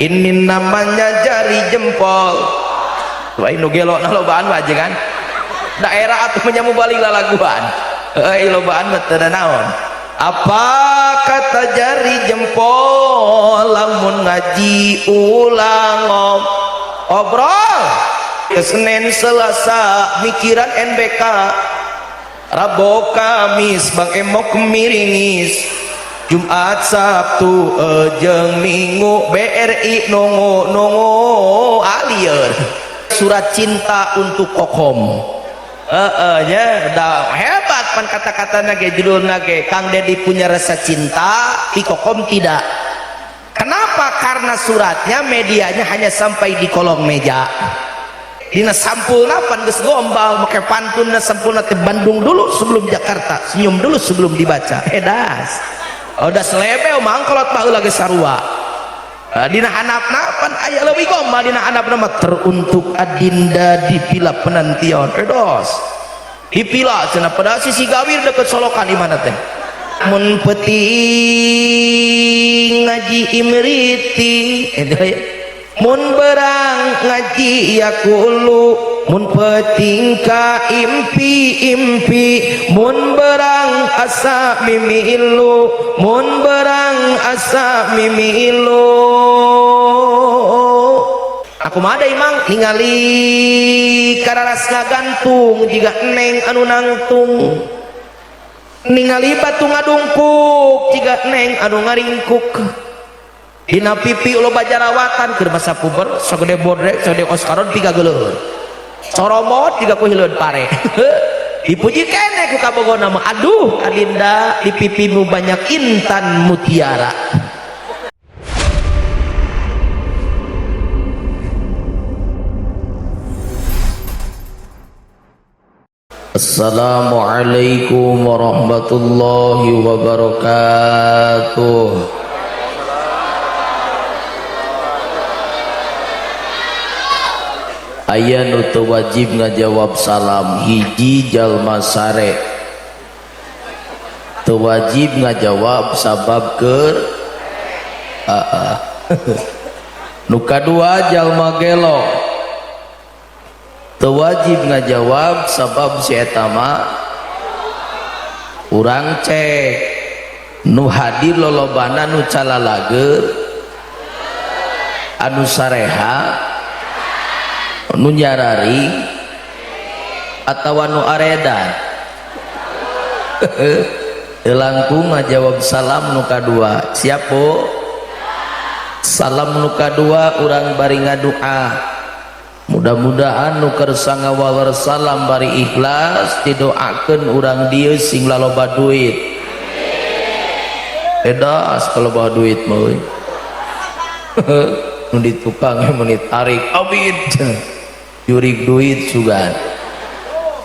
ini namanya jari jempol. Wah ini gelok nah lobaan aja kan daerah atau menyamu balik lalaguan lobaan betul naon apa kata jari jempol lamun ngaji ulang obrol ke Senin Selasa mikiran NBK Rabu Kamis Bang Emok miringis Jumat Sabtu jeung Minggu BRI nongo alieur surat cinta untuk kokom nya da hebat pan kata-katana ge judulna ge Kang Dedi punya rasa cinta di kokom tidak. Kenapa? Karena suratnya medianya hanya sampai di kolong meja dina sampulna pan geus gombal make pantunna sampulna teh Bandung dulu sebelum Jakarta senyum dulu sebelum dibaca edas udah selebeu mangkolot baheula geus sarua dina handapna pan aya leuwih gombal dina handapna mah teruntuk adinda di pila penantian edos di pila cenah padahal sisi gawir deket solokan di mana teh mun peuting ngaji imriti mun berang ngaji yakulu mun peuting ka impi mun berang asa mimilu mun berang asa mimilu aku mah ada imang ningali kararasna gantung jiga neng anu nangtung ningali batu ngadungkuk jiga neng anu ngaringkuk dina pipi loba jarawatan keur masa puber sagede bodrek sagede oskaron 3 geuleuh coromot juga ku hileud pare dipuji kene ku kabogona mah aduh adinda di pipimu banyak intan mutiara. Assalamualaikum warahmatullahi wabarakatuh. Aya nu teu wajib ngajawab salam hiji jalma sare teu wajib ngajawab sabab keur nu kadua jalma gelo teu wajib ngajawab sabab si eta mah urang cek nu hadir lolobana nu calalager anu sareha nu nyarari atawa nu aredan langkung ngajawab salam nu kadua siapo salam nu kadua urang bari ngadoa mudah-mudahan nu kersa ngawawar salam bari ikhlas didoakeun urang dieu sing laloba duit edas kalau bawa duit mah nu ditukang menit tarik abid jurig duit sugan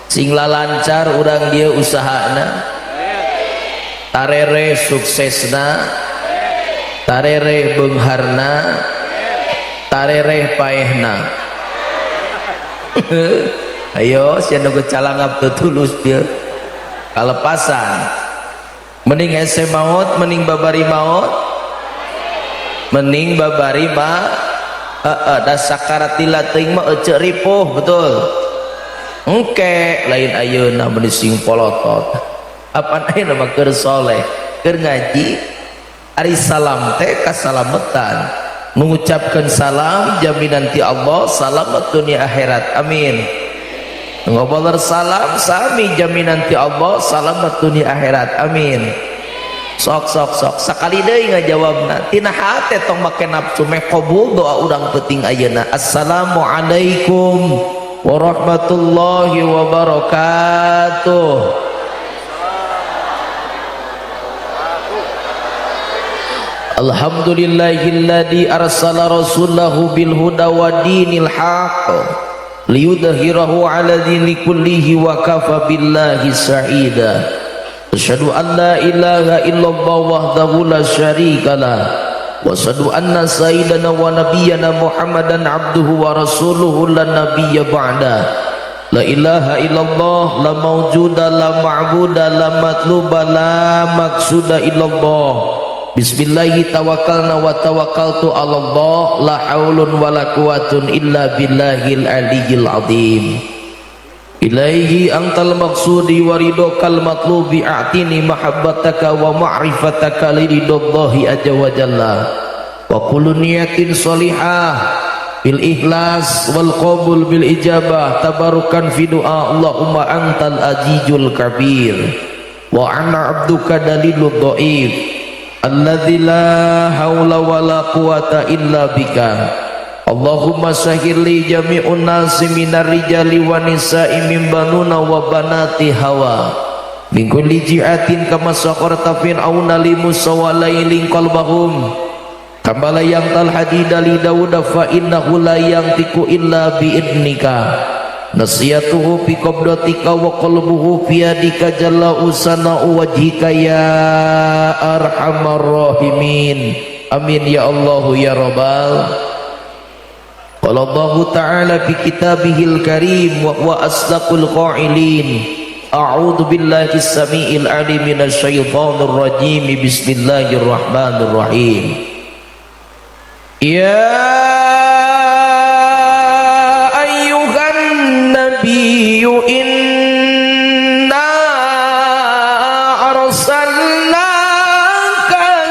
sing lalancar urang dia usahana tarere suksesna tarere beungharna tarere paehna ayo sia nu calangap teu tulus dia kalepasan mending hese maot mending babari maot mending babari mah da sakaratil teuing mah eceu ripuh betul engke lain ayeuna mun sing polotot apaan ayeuna mah keur soleh keur ngaji ari salam teh kasalametan mengucapkan salam jaminan ti Allah salamet dunia akhirat amin ngobalar salam sami jaminan ti Allah salamet dunia akhirat amin sok sakali deui ngajawabna tina hate tong make nafsu meh qabul doa urang peuting ayeuna assalamualaikum warahmatullahi wabarakatuh. Alhamdulillahilladzi arsala rasulahu bil huda wa dinil haqq liyudhhirahu ala dini kullihi wa kafa billahi sa'ida. Asyhadu an la ilaha illallah wahdahu la syarikalah wa asyhadu anna sayyidana wa nabiyyana Muhammadan abduhu wa rasuluhu la nabiyya ba'da. La ilaha illallah la mawjuda la ma'buda la matluba la maqsuda illallah Bismillahi tawakkalna wa tawakkaltu 'ala Allah la haulun wala quwwatun illa billahil aliyyil azim. Ilaihi antal maqsudi wa ridokal matlubi a'tini mahabbataka wa ma'rifataka liridhallahi azza wa jalla wa kullu niyatin sholihah bil ikhlas wal qabul bil ijabah tabarukan fi du'a Allahumma antal azizul kabir wa ana abduka dalilud dhaif alladzi la haula wala quwata illa bika. Allahumma sahhil li jami'un nasi minar rijali wa nisa'i min banuna wa banati hawa min kulli ji'atin kama saqarta fir'auna li Musa wa lailin qalbahum kama la yantal hadida li Daud fa innahu la yantiqu illa bi idnika nasiyatuhu bi qabdatika wa qalbuhu fi yadika jalla usana wajhika ya arhamar rahimin. Amin ya Allah ya rabbal. Qala Allah ta'ala fi kitabihil karim wa huwa asdaqul qailin. A'udzu billahi as-sami'il 'alim minasy syaithanir rajim. Bismillahirrahmanirrahim. Ya ayyuhan nabiyyu inna arsalnaka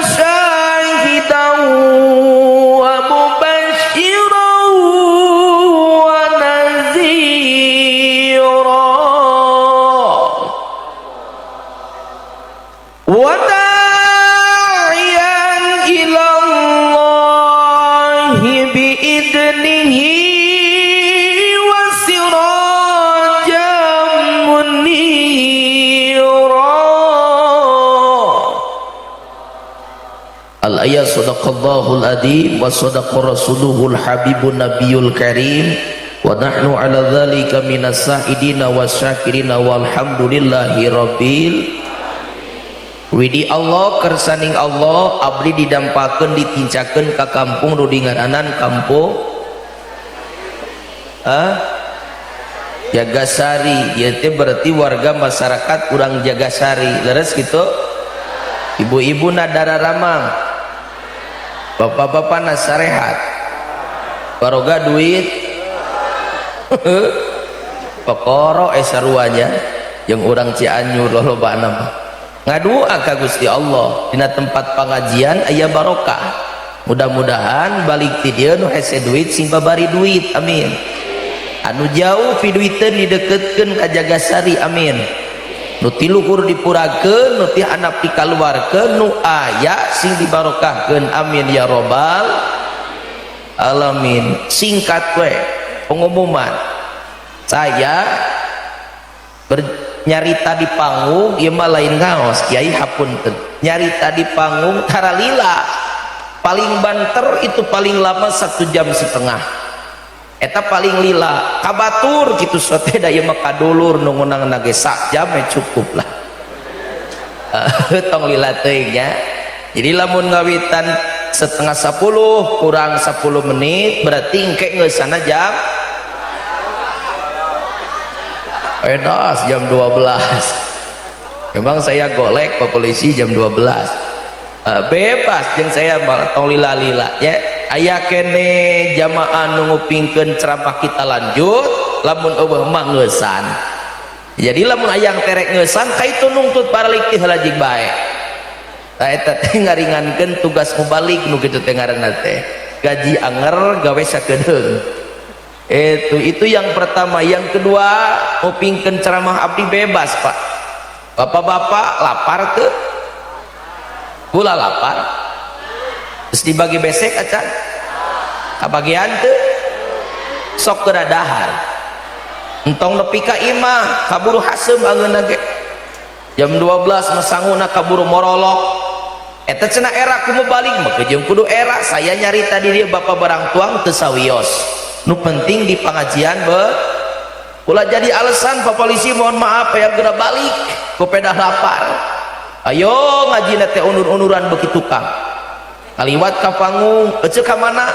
syahidan wa mubasysyiran wa nadhira wa da'iyan ila Allah bi'idnihi wa sirajan munira. Al-ayat sadaqallahul adzim wa sadaqa rasuluhul habibun nabiyul karim wa nahnu ala dzalika minas sa'idina wasyakirina walhamdulillahi rabbil. Widi Allah kersaning Allah abdi didampakeun ditincakeun ka kampung nu dingaranan kampung Jagasari. Ieu teh berarti warga masyarakat urang Jagasari. Leres gitu. Ibu-ibu na dararamang, bapak-bapak na sarehat, baroga duit pokoro saruanya yang urang Cianjur lolobana mah ngadua ka Gusti Allah dina tempat pengajian aya barokah. Mudah-mudahan balik ti dieu nu hese duit sing babari duit, amin. Anu jauh fi duiteun dideketkeun ka Jagasari, amin. Nu ti luhur dipurakeun, nu ti handap dikaluarkeun, nu aya sing dibarokahkeun, amin ya robbal alamin. Singkat we pengumuman saya nyarita di panggung ieu mah lain ngaos kiai hapunten. Nyarita di panggung tara lila paling banter itu paling lama 1,5 jam eta paling lila kabatur kitu sote da ieu mah kadulur nu ngeunangna ge sak jam cukup lah. Tong lila teuing nya. Jadi lamun ngawitan 9:30 kurang 10 menit berarti engke geusana jam edas jam 12. Memang saya golek ke polisi jam 12. Bebas jeung saya tong lila-lila ya. Aya kene jamaah nu ngupingkeun ceramah kita lanjut, lamun eueuh mah ngeusan. Jadi lamun aya terek ngeusan kaitu nungtut balik ti heula jig bae. Tah eta teh ngaringankeun tugas mubalik nu kitu teh ngaranna teh. Gaji anger gawe sakedeung. Itu yang pertama. Yang kedua, ngupingkeun ceramah abdi bebas Pak. Bapak-bapak lapar tuh gula lapar terus dibagi besek acan kabagian tuh sok keradahar entong nepi ka imah kaburu hasem angeunna ge jam 12 masanguna kaburu morolok eta cenah era kumu balik mah jeung kudu era saya nyarita di dieu bapak barang tuang teu sawios. Nu penting di pengajian ulah jadi alasan Pak Polisi mohon maaf ya geura balik ku pedah lapar. Ayo ngajina teh unur-unuran beuki tukang kaliwat ka panggung eceu ka mana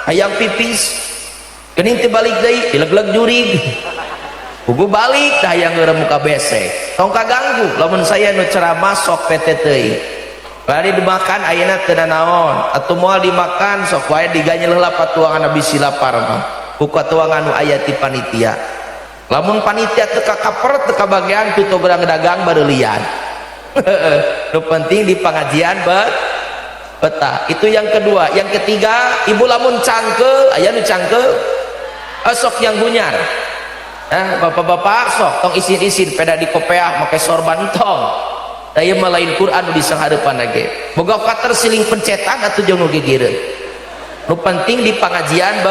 hayang pipis geuning teh balik deui dilegleg jurig kudu balik tah hayang geura muka besek tong kaganggu lamun saya nu ceramah sok pete teuing bari dimakan ayeuna teu naon atuh moal dimakan sok wae diganyel heula patuangan bisi lapar mah ku katuangan nu aya ti panitia lamun panitia teu kaper teu kabagian tutup dagang bareulian nu penting di pengajian betah itu yang kedua. Yang ketiga, ibu lamun cangkel aya nu cangkel sok yang gunyar bapak-bapak sok tong isin-isin peda di kopeah make sorban tong daya malain Quran nu disanghareupan lagi boga kater siling pencetan atuh jeung nu gigireun nu penting di pengajian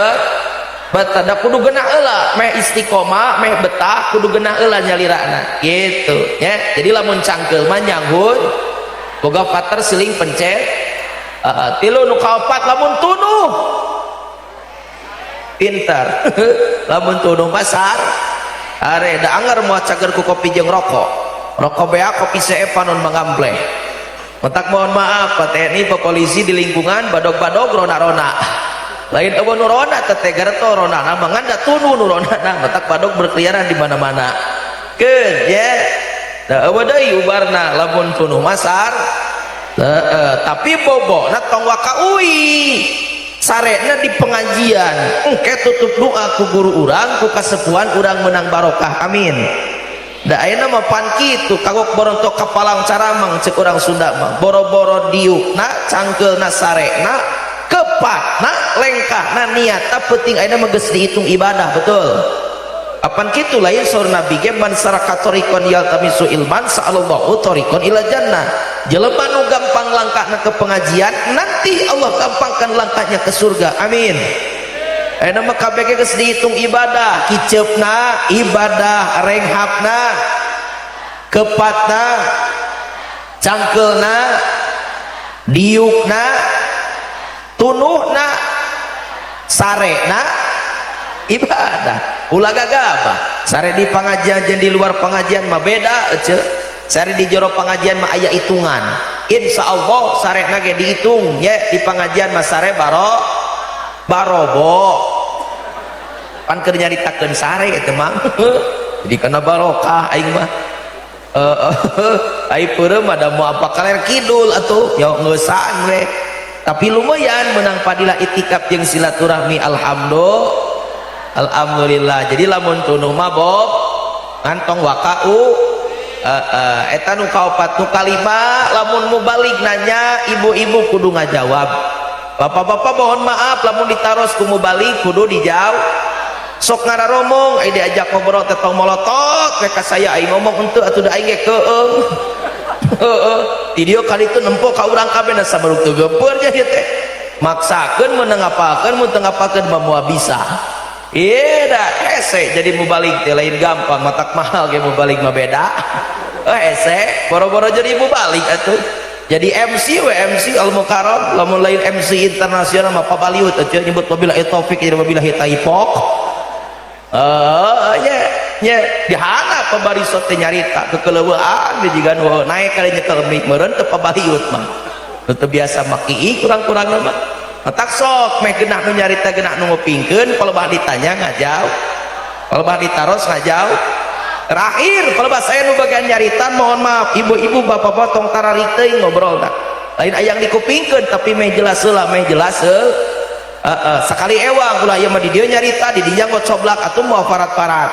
betah da kudu geuna heula meh istiqomah meh betah kudu geuna heula nyalirana gitu nya. Jadi lamun cangkel mah nyanggun boga kater siling pencet tilu nu kaopat lamun tunuh pintar lamun tunuh pasar are da anger moal cager ku kopi jeung rokok bea kopi seepan non mengambleh mentak mohon maaf Pak TNI Pak polisi di lingkungan badog-badog rona-rona lain eueuh nu rona teh garto rona mangan da tunuh nu rona mentak badog berkeliaran di mana-mana keun ya da eueuh deui ubarna lamun tunuh masar tapi bobona tong wakaui sarena di pengajian engke tutup doa ku guru urang ku kasepuhan urang menang barokah amin. Da ayeuna mah pan kitu kagok borontok kapalang caramang ceuk urang Sunda mah boro-boro diukna cangkeulna sarena kepatna lengkahna niatna penting ayeuna mah geus dihitung ibadah betul apan kitu lain saur nabi ge man saraka tariqan yaltamisu ilman sa'allahu tariqan ila jannah jelema nu gampang langkahna ke pengajian nanti Allah gampangkan langkahnya ke surga amin. Ayeuna mah kabeh geus dihitung ibadah kiceupna ibadah renghapna kepatna cangkeulna diukna tunuhna sarena ibadah ulah gagabah sare di pengajian jeung di luar pengajian mah beda ece sare di jero pengajian mah aya hitungan insyaallah sarena ge dihitung ya di pengajian mah sare barobo pan keur nyaritakeun sare eta mah jadi kana barokah aing mah ai peureum ada mau apa kaler kidul atuh ya ngeusan we tapi lumayan menang padilah itikaf jeung silaturahmi alhamdulillah. Jadi lamun tunuh mah bob ngantong wakau eta nu kaopat nu kalima lamun mubalik nanya ibu-ibu kudu ngajawab bapak-bapak mohon maaf lamun ditaros ku mubalik kudu dijawab sok ngararomong ai diajak ngobrol tetong molotot we ka saya ai ngomong henteu atuh da aing ge keung video kali itu nempo ka urang kabeh na sabaruk teu geupeur nya ieu teh maksakeun mun ngapakeun mun teu ngapakeun mah moal bisa ieu da hese jadi mubalik teh lain gampang matak mahal ge mubalik mah beda hese boro-boro jadi mubalik atuh jadi MC we MC al mukarram lamun lain MC internasional mah pabaliut atuh nyebut wabillahi taufik ila wabillahi taifaq nya dihana pabarisot teh nyarita kekeleueuan dijigan naik kali nyekel mik meureun teu pabaliut mah teu biasa maki kurang-kurang mah tak sok meh genah nu nyarita genah nu ngopingkeun palebah ditanya ngajawab palebah ditaros ngajawab terakhir palebah saya nu bagian nyarita mohon maaf ibu-ibu bapak-bapak tong tararik teuing ngobrol tak lain aya yang dikupingkeun tapi meh jelas heula meh jelas sekali ewang ulah ieu mah di dieu nyarita di dinya ngocoblak atuh moal parat-parat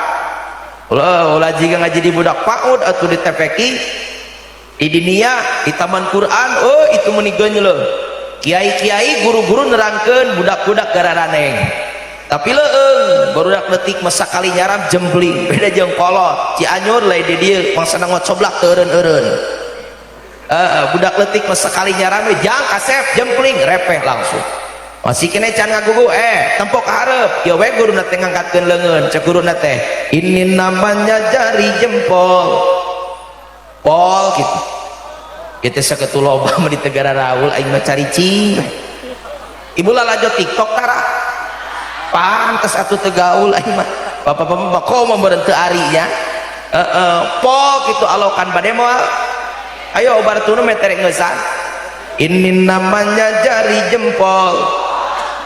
ulah jika ngaji di budak PAUD atau di TPQ di dunia di taman Quran itu menigeun leuh kiai-kiai guru-guru nerangkeun budak-budak gararaneng tapi leueung barudak leutik masa kali nyaram jembling beda jeung kolot Cianjur lain di dieu mangsana ngocoblak teu eureun-eureun budak leutik masa kali nyaram jang kasep jembling repeh langsung masih kene can ngagugu tempok hareup ya we guruna teh ngangkatkeun leungeun cek guruna teh ini namanya jari jempol pol gitu kita saketu loba mah di Tegara Raul aing mah caricing ibu lalajo TikTok tara pantes atuh teu gaul aing mah bapak-bapak bako mah meureun teu ari nya pol kitu alokan bade moal ayo obartuna metere ngeusan ini namanya jari jempol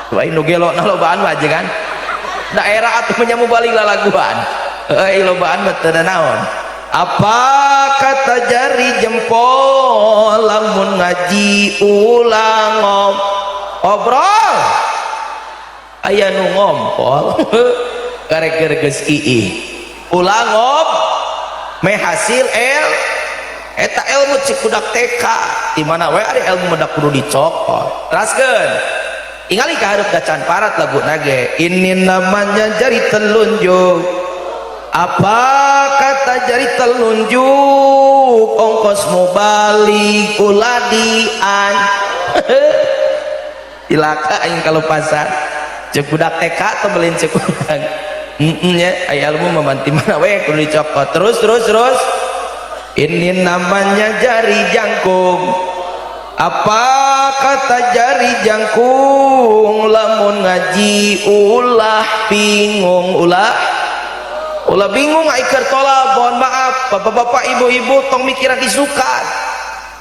lain nu gelona lobaan mah aja kan daerah atuh menyamu balik lalaguan lobaan mah teu naon Apa kata jari jempol lamun ngaji ulang obrol aya nu ngompol karek geus ii ulang me hasil eta ilmu cik budak TK di mana we ada ilmu budak kudu dicokot teraskeun ingali ka hareup gacan parat lagu nage ini namanya jari telunjuk apa kata jari telunjuk ongkos mau balik uladian ilaka aing kalau pasar cek budak TK atau beliin cek budak ya aya ilmu memanti mana we kudu dicokot terus ini namanya jari jangkung apa kata jari jangkung lamun ngaji ulah bingung ulah bingung aikar tolak mohon maaf bapak-bapak ibu-ibu tong mikiran isukan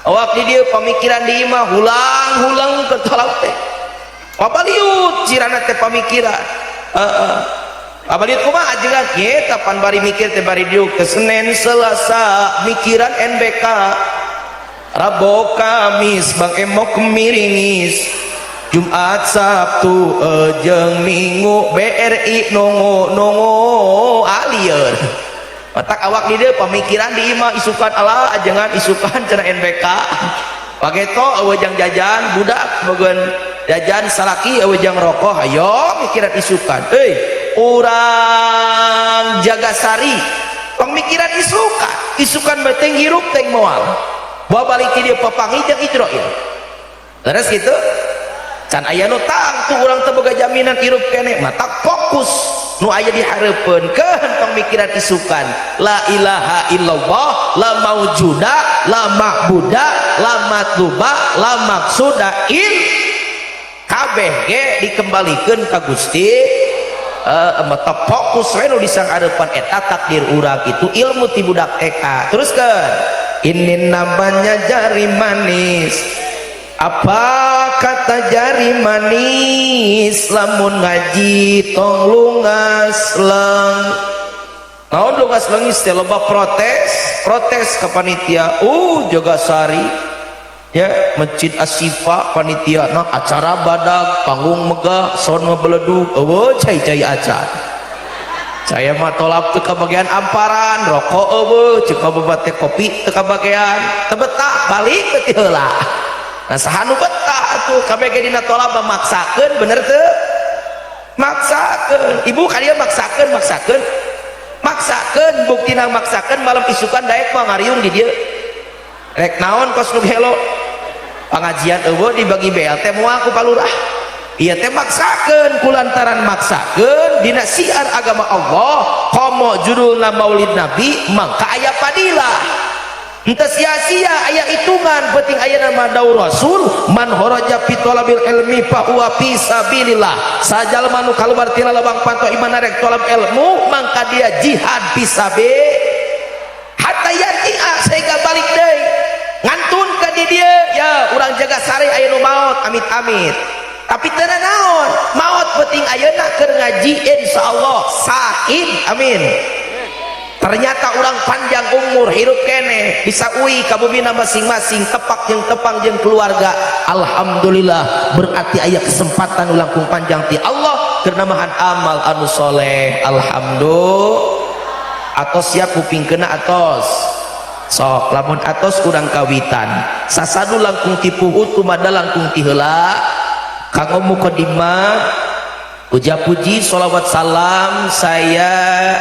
awak di dia pemikiran di imah hulang ke tolak teh apa liut cirana teh pemikiran apa liut kumaha ajengan kita pan bari mikir teh bari diuk ke Senin Selasa mikiran NBK Rabu Kamis Bang Emok miringis Jumat Sabtu jeung Minggu BRI nongo alieun matak awak di dieu pamikiran di imah isukan Allah ajengan isukan cenah NBK pageto awejang jajan budak bogeun jajan salaki awejang rokok ayo mikiran isukan urang Jagasari pemikiran isukan beteng hirup teng moal bawa balik dia papangi jeung Ijroil terus gitu can aya nu tangtu urang teu boga jaminan hirup keneh mata fokus nu aya dihareupeun keun pemikiran isukan la ilaha illallah la maujuda la ma'buda la matluba la maksuda kabeh ge dikembalikeun ka Gusti mata fokus we nu disang hareupan eta takdir urang itu ilmu ti budak TK teruskeun ini namanya jari manis apa kata jari manis lamun ngaji tong lungas leng naon lungas leungis teh loba protes ka panitia Jagasari ya Masjid Asyifa panitia na acara badag panggung megah son ngebeledug eueuh cai acan saya mah tolap teu kabagian amparan rokok eueuh ceuk babate kopi teu kabagian teu betah balik teh heula nah sahanu betah atuh kabeh dina tolap maksakeun bener teu maksakeun ibu kalian maksakeun buktina maksakeun malam isukan daek mah ngariung di dieu rek naon kos nu gelo pengajian eueuh dibagi BLT moal ku palurah ieu teh maksakeun kulantaran maksakeun dina siar agama Allah komo judulna maulid nabi mangka aya padilah henteu sia-sia aya hitungan penting aya nama daur rasul man haraja fi talabil ilmi fa huwa fi sabilillah sajalma nu kaluar tina lobang panto iman rek talab ilmu mangka dia jihad fi sabil hatta yarji'a sehingga balik deui ngantun ka di dieu ya urang Jagasari aya nu maot amit-amit tapi teu naon maot penting ayeuna keur ngaji insyaallah sahid amin ternyata orang panjang umur hirup kene bisa ui kabumina masing-masing tepak jeung keluarga alhamdulillah berarti aya kesempatan langkung panjang ti Allah keur namahan amal anu soleh alhamdulillah atos siap kupingkeuna atos sok lamun atos urang kawitan sasadu langkung tipu utu mada langkung ti heula kanggo mukadimah puja puji sholawat salam saya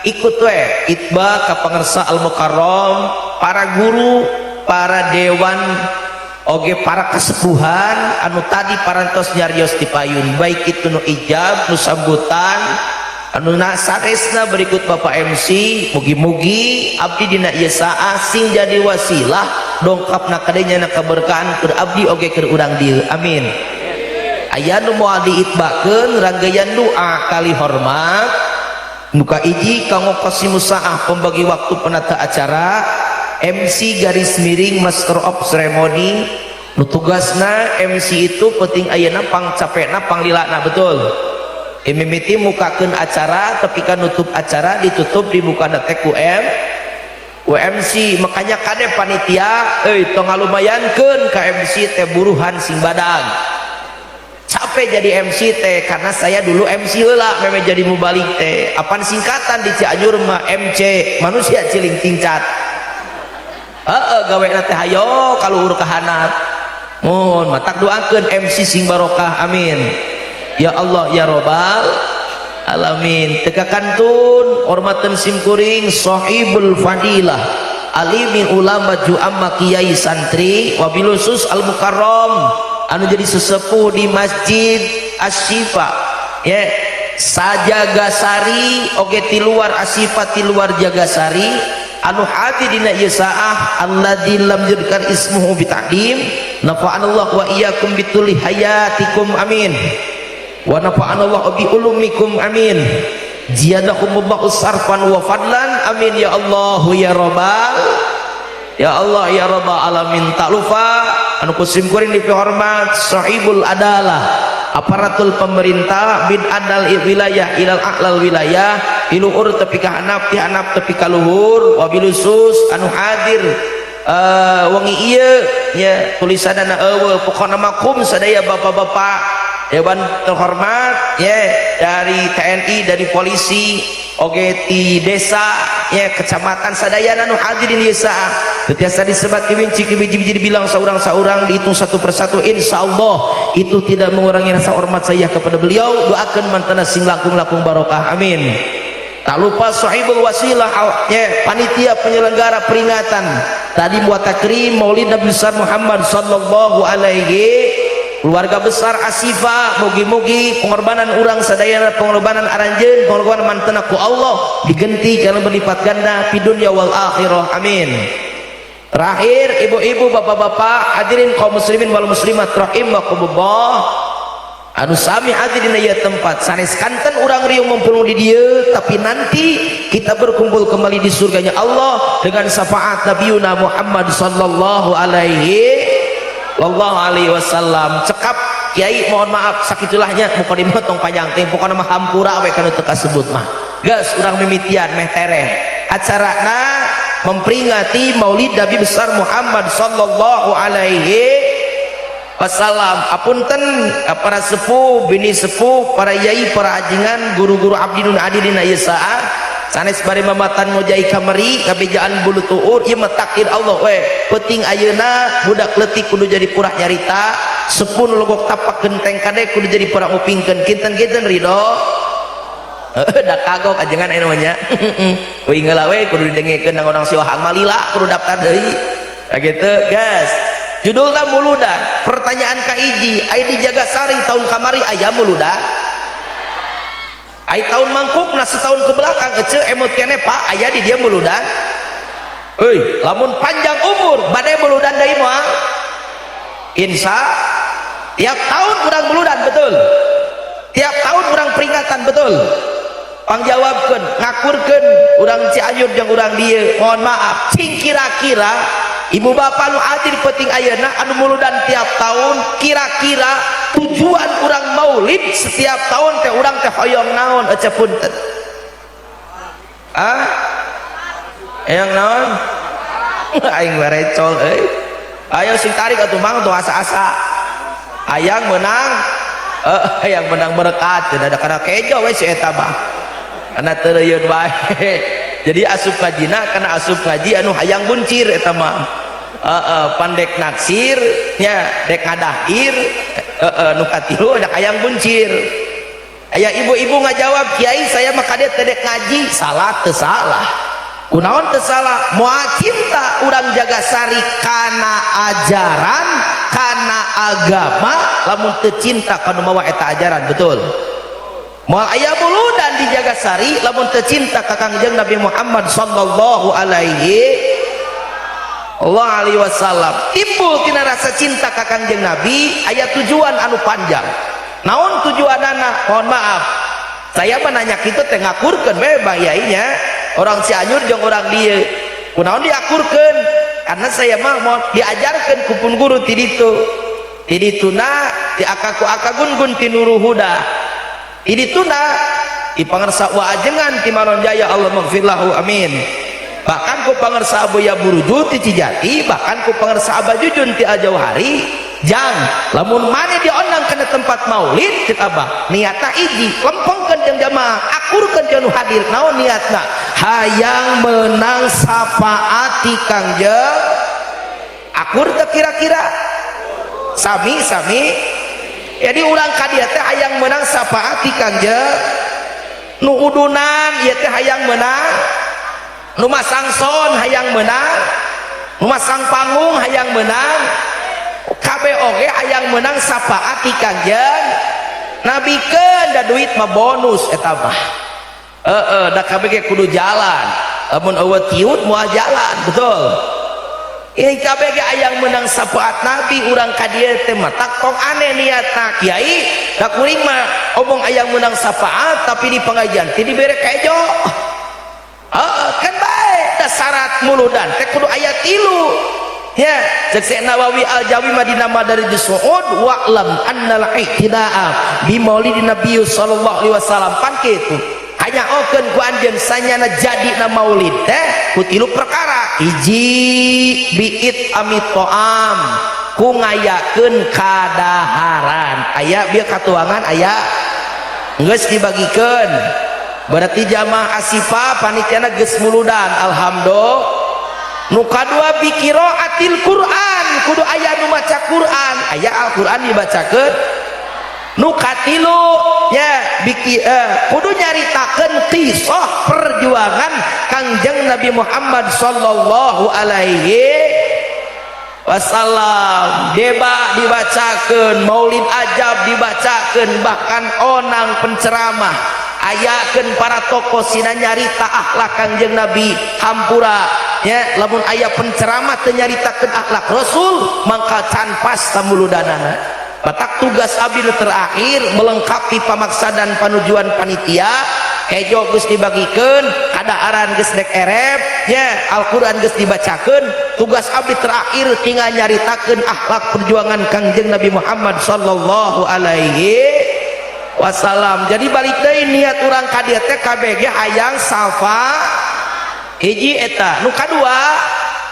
ikut we itba ka pangersa al mukarram para guru para dewan oge para kasepuhan anu tadi parantos nyarios di payun baik itu nu ijab nu sambutan anu saresna berikut Bapak MC mugi-mugi abdi dina ieu saah sing jadi wasilah dongkapna kadenya na kaberkahan keur abdi oge keur urang dieu amin aya nu moal diitbakeun ranggeyan doa kali hormat nuka iji kanggo Qasim Musaah pembagi waktu penata acara MC garis miring master of ceremony nu tugasna MC itu penting ayeuna pangcapena panglilana betul mimiti mukakeun acara tapi kan nutup acara ditutup dibukana teh ku MC makanya kade panitia tong ngalumayankeun ka MC teh buruhan sing badag capek jadi MC teh karena saya dulu MC heula meme jadi mubalik teh apaan singkatan di Cianjur mah MC manusia ciling tingcat gawe teh hayo kaluhur kahanat mohon matak doakeun MC sing barokah amin ya Allah ya Robbal alamin tegakantun hormatan simkuring sahibul fadilah alimin ulama ju'amma kiai santri wabilusus al mukarram anu jadi sesepuh di masjid Asyifa ya sajagasari oge ti luar Asyifa ti luar Jagasari anu hati dina ieu saah alladzi lam yudkar ismuhu bita'dim nafa'anallahu wa iyyakum bituli hayatikum amin wa nafa'anallahu bi ulumikum amin ziyadakumullahu sarfan wa fadlan amin ya Allah ya Rabbal ya Allah ya Rabbal alamin tak lupa anu kusim kuring dihormat sahibul adalah aparatul pemerintah bin adal wilayah ilal a'lal wilayah iluhur tepi ka hanap ti hanap tepi ka luhur wabilusus anu hadir wangi ieu nya tulisanana eueuh pokona makum sadaya bapak-bapak Dewan terhormat ya dari TNI dari polisi oge ti desa ya kecamatan sadayana nu hadirin desa tetiasa disebat kiwinci kibiji-biji dibilang saurang-saurang dihitung satu persatu insyaallah itu tidak mengurangi rasa hormat saya kepada beliau doakan mantana sing langkung-langkung barokah amin tak lupa sahibul wasilah ya panitia penyelenggara peringatan tadi buat takrim Maulid Nabi besar Muhammad sallallahu alaihi keluarga besar Asyifa mugi-mugi pengorbanan urang sadayana pengorbanan aranjeun pengorbanan mantena ku Allah digenti kana berlipat ganda di dunia wal akhirah amin terakhir ibu-ibu bapak-bapak hadirin kaum muslimin wal muslimat rahimakumullah anu sami hadirin aya tempat sanes kanten urang riung ngumpul di dieu tapi nanti kita berkumpul kembali di surganya Allah dengan syafaat Nabiuna Muhammad sallallahu alaihi wasallam cekap kiai mohon maaf sakitulahnya muka dimotong panjang teh pokoknya mah hampura we kana teu kasebut mah geus urang mimitian meh tereh acarana memperingati Maulid Nabi besar Muhammad sallallahu alaihi wasallam apunten para sepuh bini sepuh para yai para ajingan guru-guru abdi nun adidina ieu saat sanes bari mamatan ngojai kamari ngabejaan bulu tuur ieu mah takdir Allah we penting ayeuna budak leutik kudu jadi purah nyarita sepuh nu logok tapak genteng kade kudu jadi purah ngupingkeun kinten-kinten ridho da kagok ajengan anu nya we ngeula we kudu didengekeun nang urang siwahang malila kudu daftar deui kagitu guys judulna muludan pertanyaan ka hiji aya di Jagasari tahun kamari aya muludan ai tahun mangkukna setahun ke belakang ece emot kene pak aya di dia muludan euy lamun panjang umur bade muludan deui moal insya tiap tahun urang muludan betul tiap tahun urang peringatan betul pangjawabkeun ngakurkeun urang Cianjur jeung urang dieu mohon maaf cing kira-kira ibu bapak nu hadir penting ayeuna anu muludan tiap tahun kira-kira tujuan urang maulid setiap tahun teh urang teh hoyong naon aca punten yang naon aing barecol ayo sing tarik atuh mang tuh asa-asa ayang menang yang menang berkat tidak ada kana kejo we si eta mah kana teu reuyeun bae jadi asup ngajina kana asup ngaji anu hayang buncir eta mah pandek naksir nya dek ngadahir nu katilu ada hayang buncir aya ibu-ibu ngajawab kiai saya mah kade teu dek ngaji salah teu salah kunaon teu salah moal cinta urang Jagasari kana ajaran kana agama lamun teu cinta kana mawa eta ajaran betul moal aya muludan di Jagasari lamun teu cinta ka Kangjeng Nabi Muhammad sallallahu alaihi wasallam timbul tina rasa cinta ka Kangjeng Nabi aya tujuan anu panjang naon tujuanana mohon maaf saya menanya kitu teh ngakurkeun we Bang Yainya orang Cianjur jeung orang dieu kunaon diakurkeun karena saya mah mau diajarkeun ku pun guru ti dituna ti akaku akagun ti nuru huda ti dituna di pangarsa wa ajengan ti manon jaya Allah maghfirlahu amin bahkan ku pangersa Aboya Buruju ti Cijati, bahkan ku pangersa Abah Jujun ti Ajauhari. Jang lamun maneh diondang kana tempat maulid ceuk Abah niatna iji lempengkeun jeung jamaah, akurkeun jeung nu hadir. Naon niatna? Hayang menang sapaat ti Kangjeng. Akur teh kira-kira sami jadi urang ka dieu teh hayang menang sapaat ti Kangjeng. Nu udunan ieu teh hayang menang, nu masang sound hayang menang, nu masang panggung hayang menang, kabeh oge hayang menang sapaat ti Kangjeng. Nabikeun da duit mah bonus eta mah. Da kabeh ge kudu jalan. Lamun eueuh tiut moal jalan, betul. Ini kabeh ge hayang menang sapaat Nabi. Urang ka dieu teh mah tak tong aneh niatna kiai, da kuring mah omong hayang menang sapaat tapi di pengajian teh dibere kejo. Kan bae da syarat muludan teh kudu aya 3 ya. Cek Nawawi Al-Jawi Madinah Madarijus Suud wa'lam annal ihtida'a bi maulidin Nabi sallallahu alaihi wasallam pan kitu hanya okeun ku anjeun sanyana jadi na maulid teh ku 3 perkara. Hiji biit amit to'am, ku ngayakeun kadaharan. Aya bieu katuangan aya geus dibagikeun, berarti jamaah asifa panitiana geus muludan alhamdulillah. Nu kadua biqiraatil Quran, kudu aya nu maca Quran, aya Al-Quran dibacakeun. Nu katilu ya kudu nyaritakeun kisah perjuangan Kangjeng Nabi Muhammad sallallahu alaihi wasallam. Deba dibacakeun, maulid ajab dibacakeun, bahkan onang penceramah ayakeun para tokoh sina nyarita akhlak Kangjeng Nabi hampura ya. Lamun aya penceramah teu nyaritakeun akhlak Rasul mangka can pas tamuludanana. Batak tugas abdi terakhir melengkapi pamaksadan panujuan panitia hejo geus dibagikeun, kadaaran geus dek erep ya, Al-Quran geus dibacakeun. Tugas abdi terakhir tinggal nyaritakeun akhlak perjuangan Kangjeng Nabi Muhammad sallallahu alaihi wasallam. Jadi balik deui niat urang ka dieu teh kabeh ge hayang safa hiji eta. Nu kadua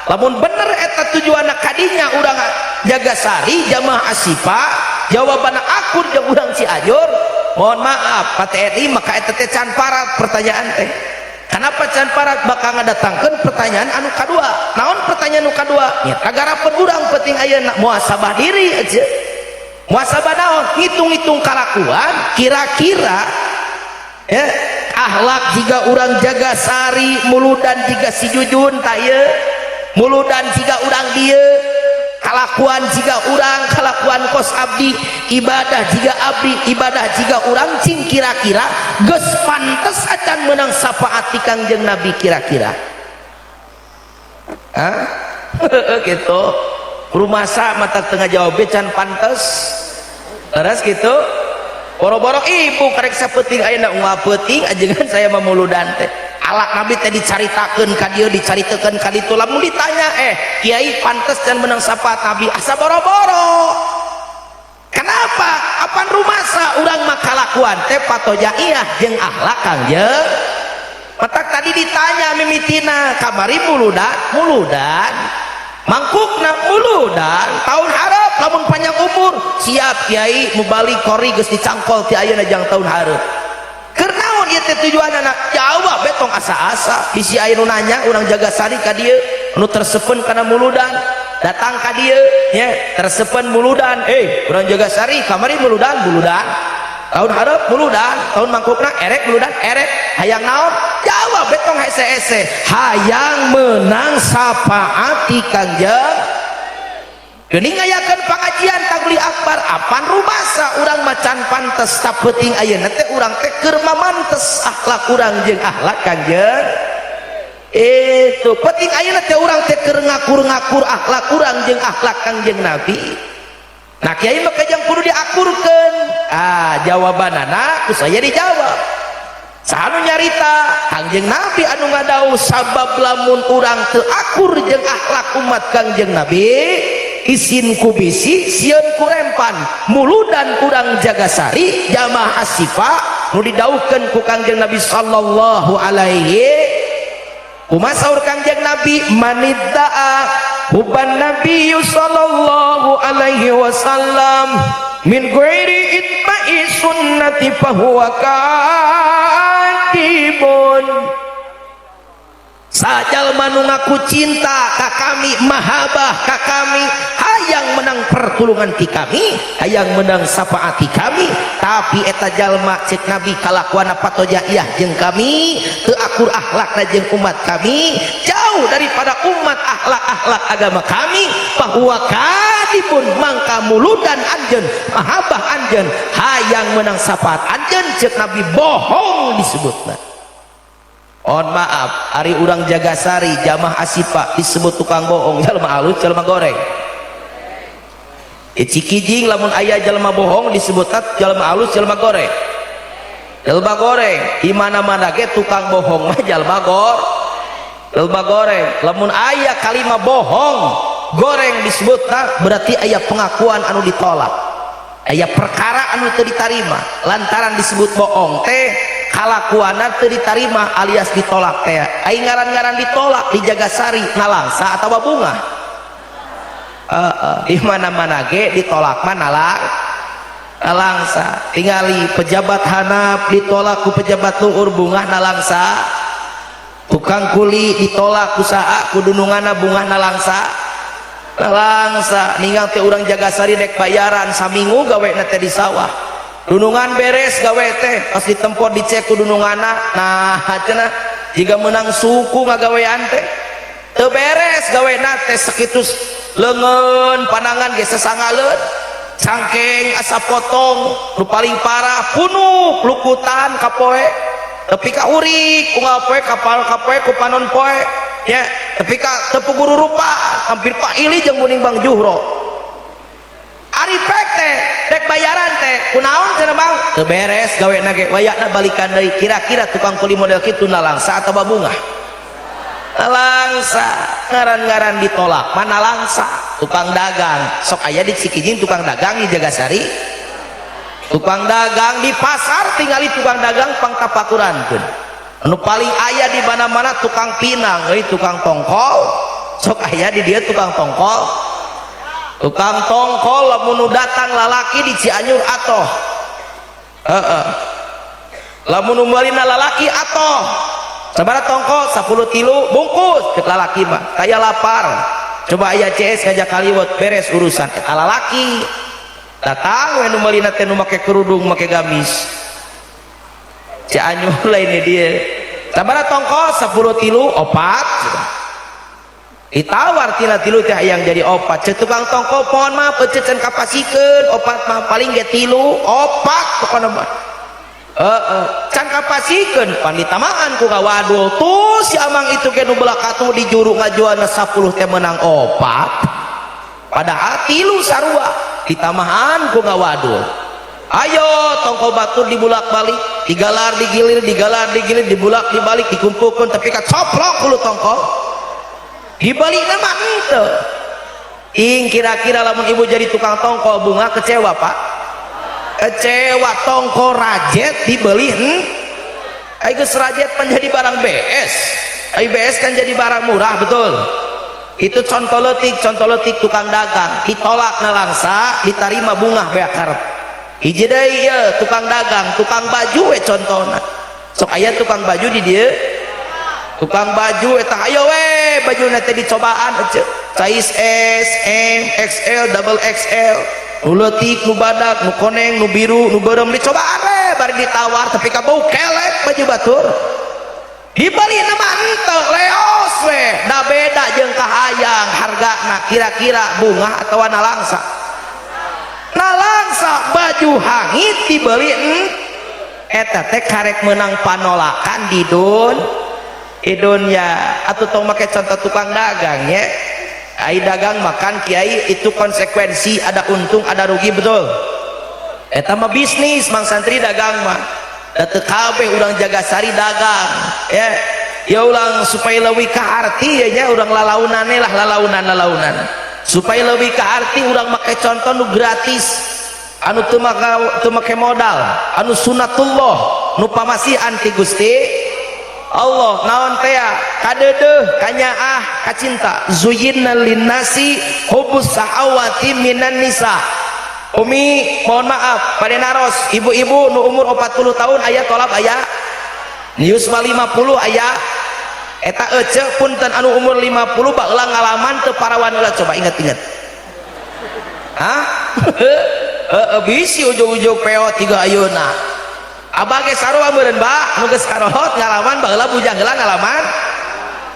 lamun bener eta tujuanna kadinya urang Jagasari jamaah asifa jawabanna akur jeung urang Cianjur mohon maaf ka TNI maka eta teh can parat pertanyaan teh. Kenapa can parat? Bakal ngadatangkeun pertanyaan anu kadua. Naon pertanyaan anu kadua? Ya kagarapeun urang penting ayeuna muhasabah diri aja. Muhasabah naon? Hitung-hitung kalakuan kira-kira ya akhlak jika urang Jagasari muludan jika si Jujun tah ieu, muludan jika urang dieu, kalakuan jika urang kalakuan kos abdi, ibadah jika abdi ibadah jika urang cing kira-kira geus pantes acan menang sapaat ti Kangjeng Nabi kira-kira. Gitu rumasa mata tengah jawab can pantes terus gitu boro-boro ibu karek sapeting ayeuna unggal peuting ajengan saya memuludan teh alak Nabi teh dicaritakeun ka dieu dicaritakeun ka ditu. Lamun ditanya kiai pantes dan menang sapaat Nabi asa boro-boro. Kenapa? Apan rumasa urang mah kalakuan teh patojaiyah jeung akhlak Kangjeng. Matak tadi ditanya mimitina kamari muludan mangkukna muludan tahun hareup lamun panjang umur siap kiai mubalik kori geus dicangkol ti ayeuna jang tahun hareup. Keur naon ieu teh tujuanna? Jawab betong asa-asa. Bisi aya nu nanya urang Jagasari ka dieu nu tersepen kana muludan datang ka dieu nya tersepen muludan urang Jagasari kamari muludan tahun hareup muludan tahun mangkukna erek muludan erek hayang naon? Jawab betong hese-hese hayang menang sapaat ti Kangjeng. Geuning ngayakeun pangajian tabligh akbar apan rumasa urang macan pantes tapeuting ayeuna teh urang teh keur mamantes akhlak urang jeung akhlak Kangjeng. Itu penting ayeuna teh urang teh keur ngakur-ngakur akhlak urang jeung akhlak Kangjeng Nabi. Nah kiai mah kajang kudu diakurkeun. Jawabanana ku saya dijawab. Saha nu nyarita? Kangjeng Nabi anu ngadawuh sabab lamun urang teu akur jeung akhlak umat Kangjeng Nabi isin ku bisi sieun ku rempan muludan urang Jagasari jamaah asifa nu didawuhkeun ku Kangjeng Nabi sallallahu alaihi kumaha saur Kangjeng Nabi manidda'a hubban Nabi sallallahu alaihi wasallam min ghairi itba'i sunnati fahuwa kadibun. Sajalma nu ngaku cinta ka kami, mahabah ka kami, hayang menang pertulungan ti kami, hayang menang syafaat ti kami, tapi eta jalma cek Nabi kalakuana patojaiyah jeung kami, teu akur akhlakna jeung umat kami, jauh daripada umat akhlak-akhlak agama kami, bahwa kadibun mangka muludan anjeun, mahabah anjeun, hayang menang syafaat anjeun, cek Nabi bohong disebutna. Mohon maaf, ari urang Jagasari Jamaah Asipa disebut tukang bohong, jalma alus jalma goreng. Cikijing lamun aya jalma bohong disebut jalma alus jalma goreng. Jalma goreng di mana-mana ge tukang bohong mah jalma goreng. Lamun aya kalimat bohong goreng disebut berarti aya pengakuan anu ditolak. Aya perkara anu teu ditarima lantaran disebut bohong teh kalakuana teu ditarima alias ditolak teh. Aing ngaran-ngaran ditolak di Jagasari nalangsa atau bunga. Di mana-mana ge ditolak mah nalangsa. Tingali pejabat hanap ditolak ku pejabat luhur bunga nalangsa. Tukang kuli ditolak ku saha ku dununganna bunga nalangsa. Ninggal teh urang Jagasari dek bayaran saminggu gawe teh di sawah. Dunungan beres gawe teh pas ditempot dicek ku dununganna, nah cenah jika menang suku ngagawean teh teu beres gawe teh sakitu leungeun panangan ge sasangaleun cangkeng asa potong nu paling parah punuk lukutan kapoe tapi ka urik unggal poe kapal kapoe ku panon poe ya tapi ka teu guru rupa hampir Pak Ili jeung muning Bang Juhro ari pek teh dek bayaran teh kunaon cenah Bang teu beres gawe ge wayana balikan deui. Kira-kira tukang kuli model kitu nalangsa atau babunga? Nalangsa. Ngaran-ngaran ditolak mana langsa. Tukang dagang sok aya di Cikijing tukang dagang di Jagasari, tukang dagang di pasar tinggali tukang dagang pangtapakurankeun. Anu paling aya di mana-mana tukang pinang euy tukang tongkol sok aya di dia tukang tongkol. Tukang tongkol lamun nu datang lalaki di Cianjur atoh lamun nu meulina lalaki atoh sabaraha tongkol 10 tilu bungkus cek lalaki mah kaya lapar coba aya CS ngajak kaliwat beres urusan eta lalaki datang we nu meulina teh nu make kerudung make gamis Cianjur lainnya dia sabaraha tongkol 10 tilu opat ditawar tina tilu teh yang jadi opat cek tukang tongkol pohon mah pececen kapasikeun opat mah paling ge tilu opat pokona mah can kapasikeun pan ditamaan ku ngawadul tuh si amang itu ge nu belakatu di juru ngajuana 10 teh menang opat padahal tilu sarua ditamahan ku ngawadul. Ayo tongkol batur dibulak-balik digalar digilir dibulak dibalik dikumpulkeun tapi ka coplok kulo tongkol dibalik nama itu. Kira-kira lamun ibu jadi tukang tongkol bunga kecewa Pak? Kecewa. Tongkol rajet dibeli geus rajet menjadi barang BS. BS kan jadi barang murah betul. Itu contoh letik tukang dagang ditolak nalangsa diterima bunga beakar. Hiji deui tukang dagang tukang baju we contohna. Sok aya tukang baju di dieu. Tukang baju eta ayo we baju teh dicobaan size S, M, XL, double XL nu leutik nu badak nu koneng nu biru nu beureum dicobaan we bari ditawar tapi kabau kelek baju batur dibeli nama henteu leos we da beda jeung kahayang hargana kira-kira bunga atau nalangsa baju hangit dibeli eta teh karek menang panolakan di dunya atau tong make contoh tukang dagang ya ai dagang makan kiai itu konsekuensi ada untung ada rugi betul eta mah bisnis mang santri dagang mah da teu kabeh urang Jagasari dagang ya ulang supaya leuwih ka arti ya urang lalaunan supaya leuwih ka arti urang make contoh nu gratis anu teu make modal anu sunatullah nu pamasihan ti Gusti Allah naon teh kadeudeung kanyaah kacinta zuyyina linnasi hubbus sahawati minan nisa. Umi mohon maaf pada naros ibu-ibu nu umur 40 tahun aya tolak aya nius 50 aya eta ece punten anu umur 50 baheula ngalaman teu parawan heula coba inget-inget hah bisi ujug-ujug peo 3 ayeuna abah ge sarua meureun Mbak nu geus karot ngalaman baheula bujang heula ngalaman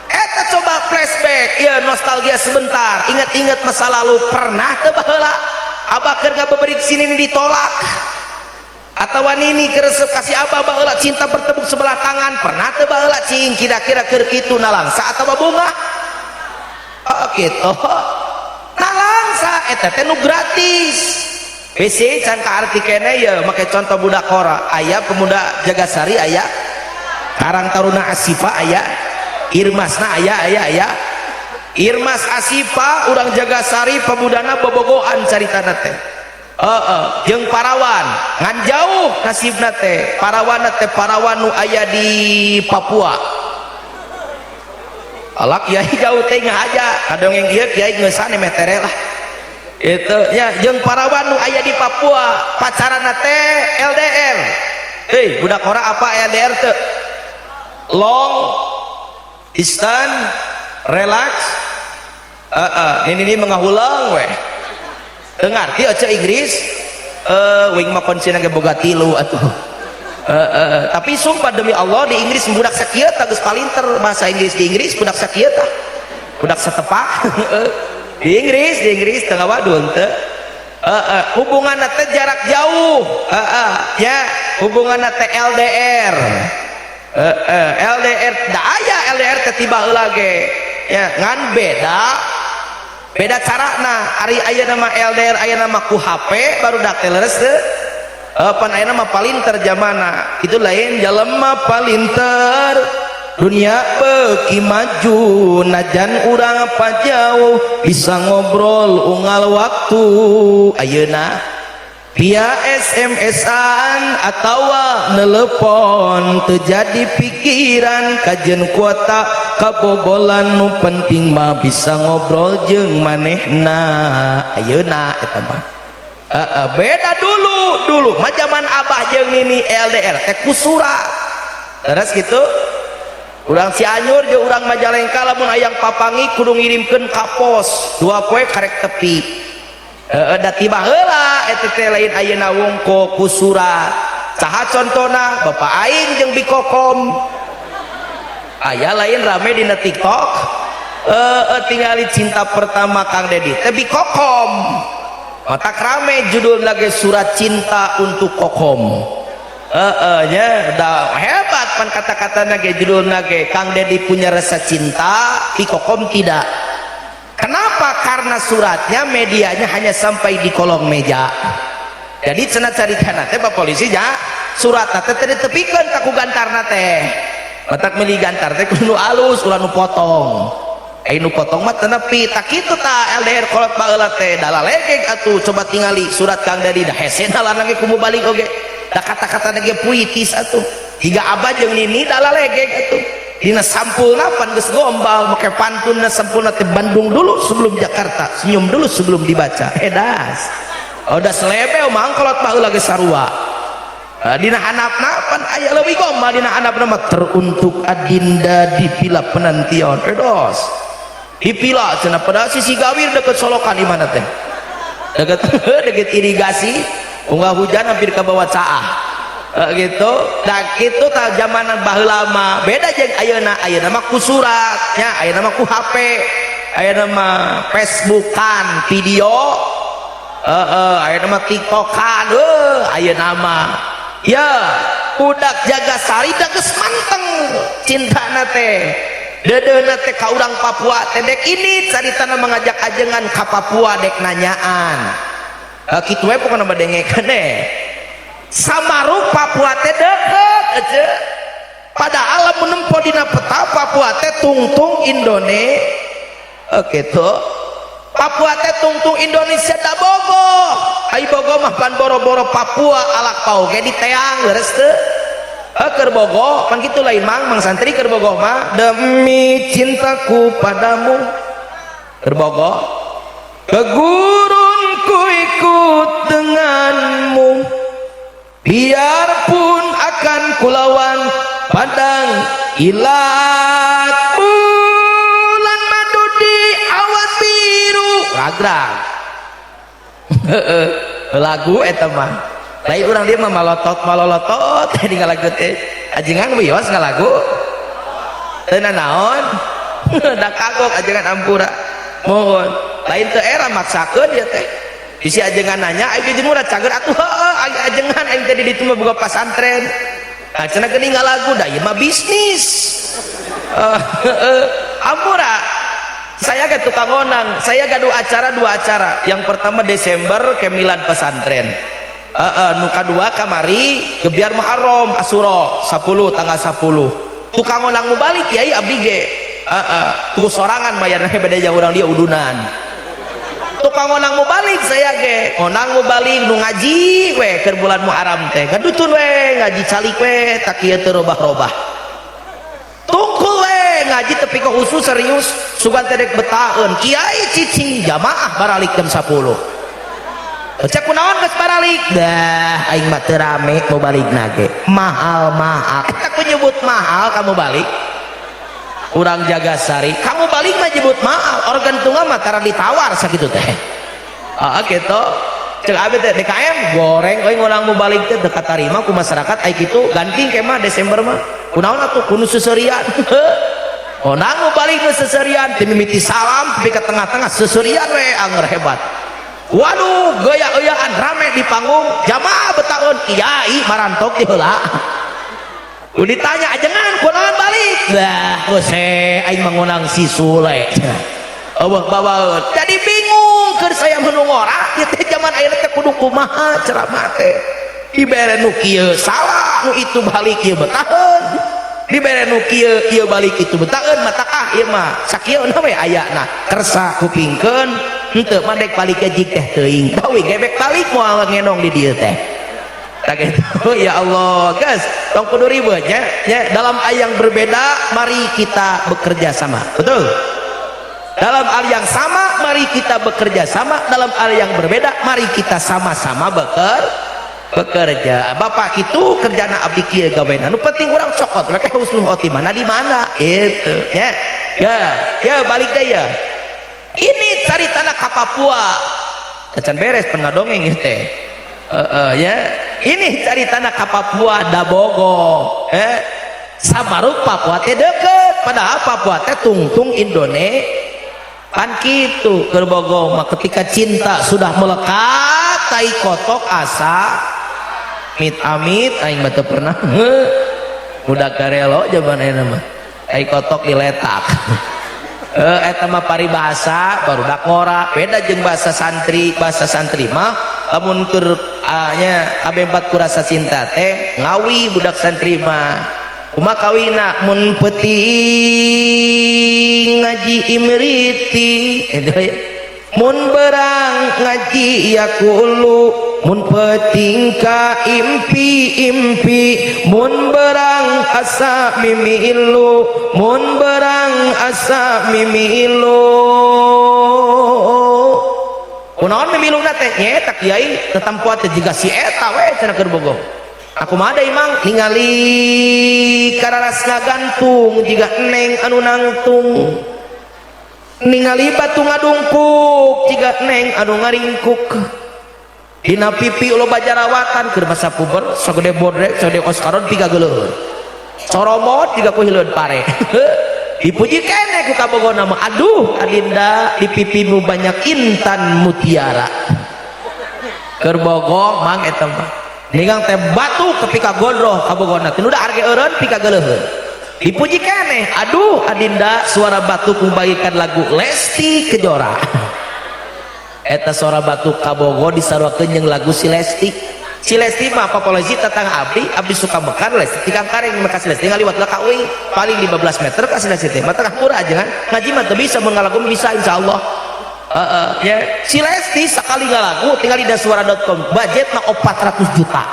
eta coba flashback ieu nostalgia sebentar ingat-ingat masa lalu pernah teu baheula abah keur ngabeberit sini ditolak atau nini keresep kasih abah baheula cinta bertepuk sebelah tangan pernah teu baheula cing kira-kira keur kitu nalangsa atawa bunga kitu nalangsa eta teh nu gratis bisi can kaarti keneh ya make contoh budak kora aya pemuda Jagasari aya Karang Taruna Asifa aya Irmasna aya Irmas Asifa urang Jagasari pemudana bobogohan caritana teh jeung parawan ngan jauh nasibna teh parawan nu aya di Papua alak yai jauh teh aja kadongeng ieu kiai ngeusane metere lah itu nya jeung parawan nu aya di Papua pacaranna teh LDR budak ora apa LDR teh long distance relax ini mengahulang weh ngarti aja Inggris wing mah konsina ge boga tilu atuh tapi sumpah demi Allah di Inggris budak sakieu tah geus palinter bahasa Inggris di Inggris budak sakieu tah budak satepak di Inggris teu ngawadun teu hubunganna teh jarak jauh ya hubunganna teh LDR LDR da aya LDR teh tiba heula ge ya ngan beda carana ari aya nama LDR aya nama ku HP baru dak leres teu pan aya nama palinter jamana itu lain jelema palinter dunia beuki maju najan urang apa jauh bisa ngobrol unggal waktu ayeuna via SMS-an atawa nelepon terjadi pikiran kajen kuota kabobolan nu penting mah bisa ngobrol jeung manehna ayeuna eta mah beda dulu mah zaman abah jeung nini LDR teh ku surat terus gitu urang Cianjur jeung urang Majalengka lamun hayang papangi kudu ngirimkeun ka pos 2 poe karek tepi da tiba heula eta teh lain ayeuna wungkul ku surat saha contona bapak aing jeung Bikokom aya lain rame dina TikTok tingali cinta pertama Kang Dedi teh Bikokom matak rame judul lagi surat cinta untuk Kokom nya da hebat pan kata-kata nage judul nage Kang Dedi punya rasa cinta Bikokom tidak. Kenapa? Karena suratnya medianya hanya sampai di kolong meja. Jadi cenah carikana teh Pak polisi nya surat teh ditepikeun ka ku gantarna teh. Matak meuli gantar teh kudu alus ulah nu potong. Nu potong mah teu nepi. Tak kitu tah LDR kolot baheula teh dalalegeg atuh coba tingali surat Kang Dedi dah hese dalan ge kumu balik oge. Da kata-kata ge puitis atuh. Higa abah jeung nini dalalegeg atuh. Dina sampulna pan geus gombal make pantunna sampulna teh Bandung dulu sebelum Jakarta senyum dulu sebelum dibaca edas udah selebe mangkolot baheula ge sarua dina handapna pan aya leuwih gombal dina handapna mah teruntuk adinda di pila penantian edos di pila cenah padahal sisi gawir deket solokan di mana teh deket irigasi unggah hujan hampir ka bawah caah gitu dan itu tak zamanan baheula mah beda jeung ayeuna mah ku surat nya ayeuna mah ku HP ayeuna mah Facebookan video ayeuna mah TikTokan ayeuna mah ya budak Jagasari da geus manteng cintana teh dedeuna teh ka urang Papua teh dek ini caritana mengajak ajengan ka Papua dek nanyaan kitu we pokona badengekeun Samaru Papua teh deket aja padahal menempo dina peta Papua teh tungtung Indonesia gitu Papua teh tungtung Indonesia da bogoh ai bogoh mah pan boro-boro Papua alak pau ge di teang leres teu keur bogoh pan kitu lain mang santri keur bogoh mah demi cintaku padamu keur bogoh kegurunku ikut denganmu biarpun akan kulawan padang ilat bulan madu di awan biru ragrag lagu eta mah lain urang dia mah malolotot di ngalagu teh ajengan wios ngalagu teu naon da kagok ajengan ampura mohon lain teu era maksakeun dia teh bisi ajengan nanya aing jeung urang cager atuh heuh ajengan aing teh di ditu mah boga pasantren cenah geuning ngalagu da ieu mah bisnis ampura saya ke tukang onang saya gaduh acara dua acara yang pertama Desember ke milad pesantren nu kadua kamari gebiar Muharram Asyura 10 tanggal 10 tukang onang mau balik kiai abdi ge tuh sorangan bayarna beda jauh urang dia udunan tukang onang mau balik saya ge onang mau balik nu ngaji we keur bulan Muharram teh gadutun we ngaji calik we tak kieu teu robah-robah tungkul we ngaji tepi ke khusus serius sugan tedek betaeun kiai cicing jamaah baralik jam 10 cek kunaon geus baralik dah aing mah teu rame mau balik nage mahal eta ku nyebut mahal kamu balik urang jaga sari kamu balik mah nyebut mahal organ tunggal mah tara ditawar sakitu teh kitu cek abdi teh DKM goreng euy urang mau balik teh teu katarima ku masyarakat ai kitu ganting ke mah Desember mah kunaon atuh kudu seserian onang mau balik nu seserian teu mimiti salam tapi ke tengah-tengah seserian we anger hebat waduh gaya-gayaan rame di panggung jamaah betaun kiai marantok di heula ditanya ajengan kunaon balik lah ose aing mengunang si Sule eueuh babaeun jadi bingung keur saya menung ora ieu teh zaman ayeuna teh kudu kumaha ceramah teh dibere nu kieu salah nu itu balik ieu betaheun dibere nu kieu balik itu betaeun mata ieu mah sakieu we ayana kersa kupingkeun henteu mandek balik ke jik teh teuing bawi gebek balik moal ngenong di dieu teh tak gitu ya Allah guys tong kudu ribet nya dalam hal yang berbeda mari kita bekerja sama betul dalam hal yang sama mari kita bekerja sama dalam hal yang berbeda mari kita sama-sama bekerja bapak itu kerjana abdi kieu gaweana nu penting urang cokot mereka husnul khotimah di mana itu ya balik deh ya ini cari tanah ke Papua can beres pernah dongeng teh ya ini cari tanah ke Papua Dabogo sabaruk Papua teh deket padahal Papua teh tungtung Indonesia pan kitu keur bogoh mah ketika cinta sudah melekat tai kotok asa amit aing mah teu pernah budak karelo jaman ayeuna mah tai kotok diletak eta mah paribahasa barudak ngora beda jeung bahasa santri mah lamun keur nya kabempat ku rasa cinta teh ngawi budak santri mah kumaha kawina mun peuting ngaji imriti mun berang ngaji yakulu mun peuting ka impi mun berang asa mimilu mun berang asa mimilu kunaon mimiluna teh nyaeta kiai tetampuat teh jiga si eta we cenah keur bogoh aku mah ada imang ningali kararasna gantung jiga neng anu nangtung ningali batu ngadungkuk jiga neng anu ngaringkuk dina pipi loba jarawatan keur masa puber sagede bodrek sagede oskaron 3 geuleuh coromot jiga ku hileud pare dipuji kene ku kabogona mah aduh adinda di pipimu banyak intan mutiara keur bogoh mang eta mah ningang teh batu kepika gondroh kabogona tinu da arge eureun pika geuleuh dipuji kene aduh adinda suara batu kumbagikan lagu Lesti Kejora eta suara batu kabogo disarwakeun jeung lagu si Lesti mah populasi tatang abdi suka mekar Lesti tikang kareng meka si Lesti ngaliwat ka uing paling 15 meter ka si Lesti teh mah tengah murah aja kan ngaji mah teu bisa mengalagu bisa insyaallah ya si Lesti sakali ngalagu tinggal di dasuara.com budget mah 400 juta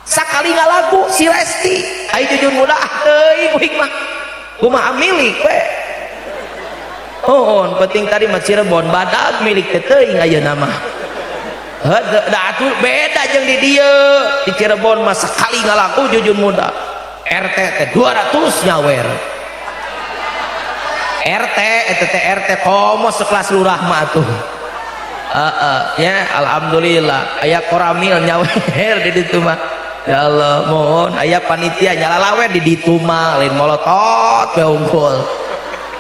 sakali ngalagu si Lesti ai jujun muda teuing kuing mah kumaha milik we oh penting tadi mah Cirebon badag milik teuing ayeuna mah da atuh beda jeung di dieu di Cirebon mah sekali ngalaku jujun muda RT teh 200 nyawer RT eta teh RT komo sekelas lurah mah atuh ya alhamdulillah aya koramil nyawer di ditu mah ya Allah mohon aya panitia nyalalawe di ditu mah lain molotot we unggul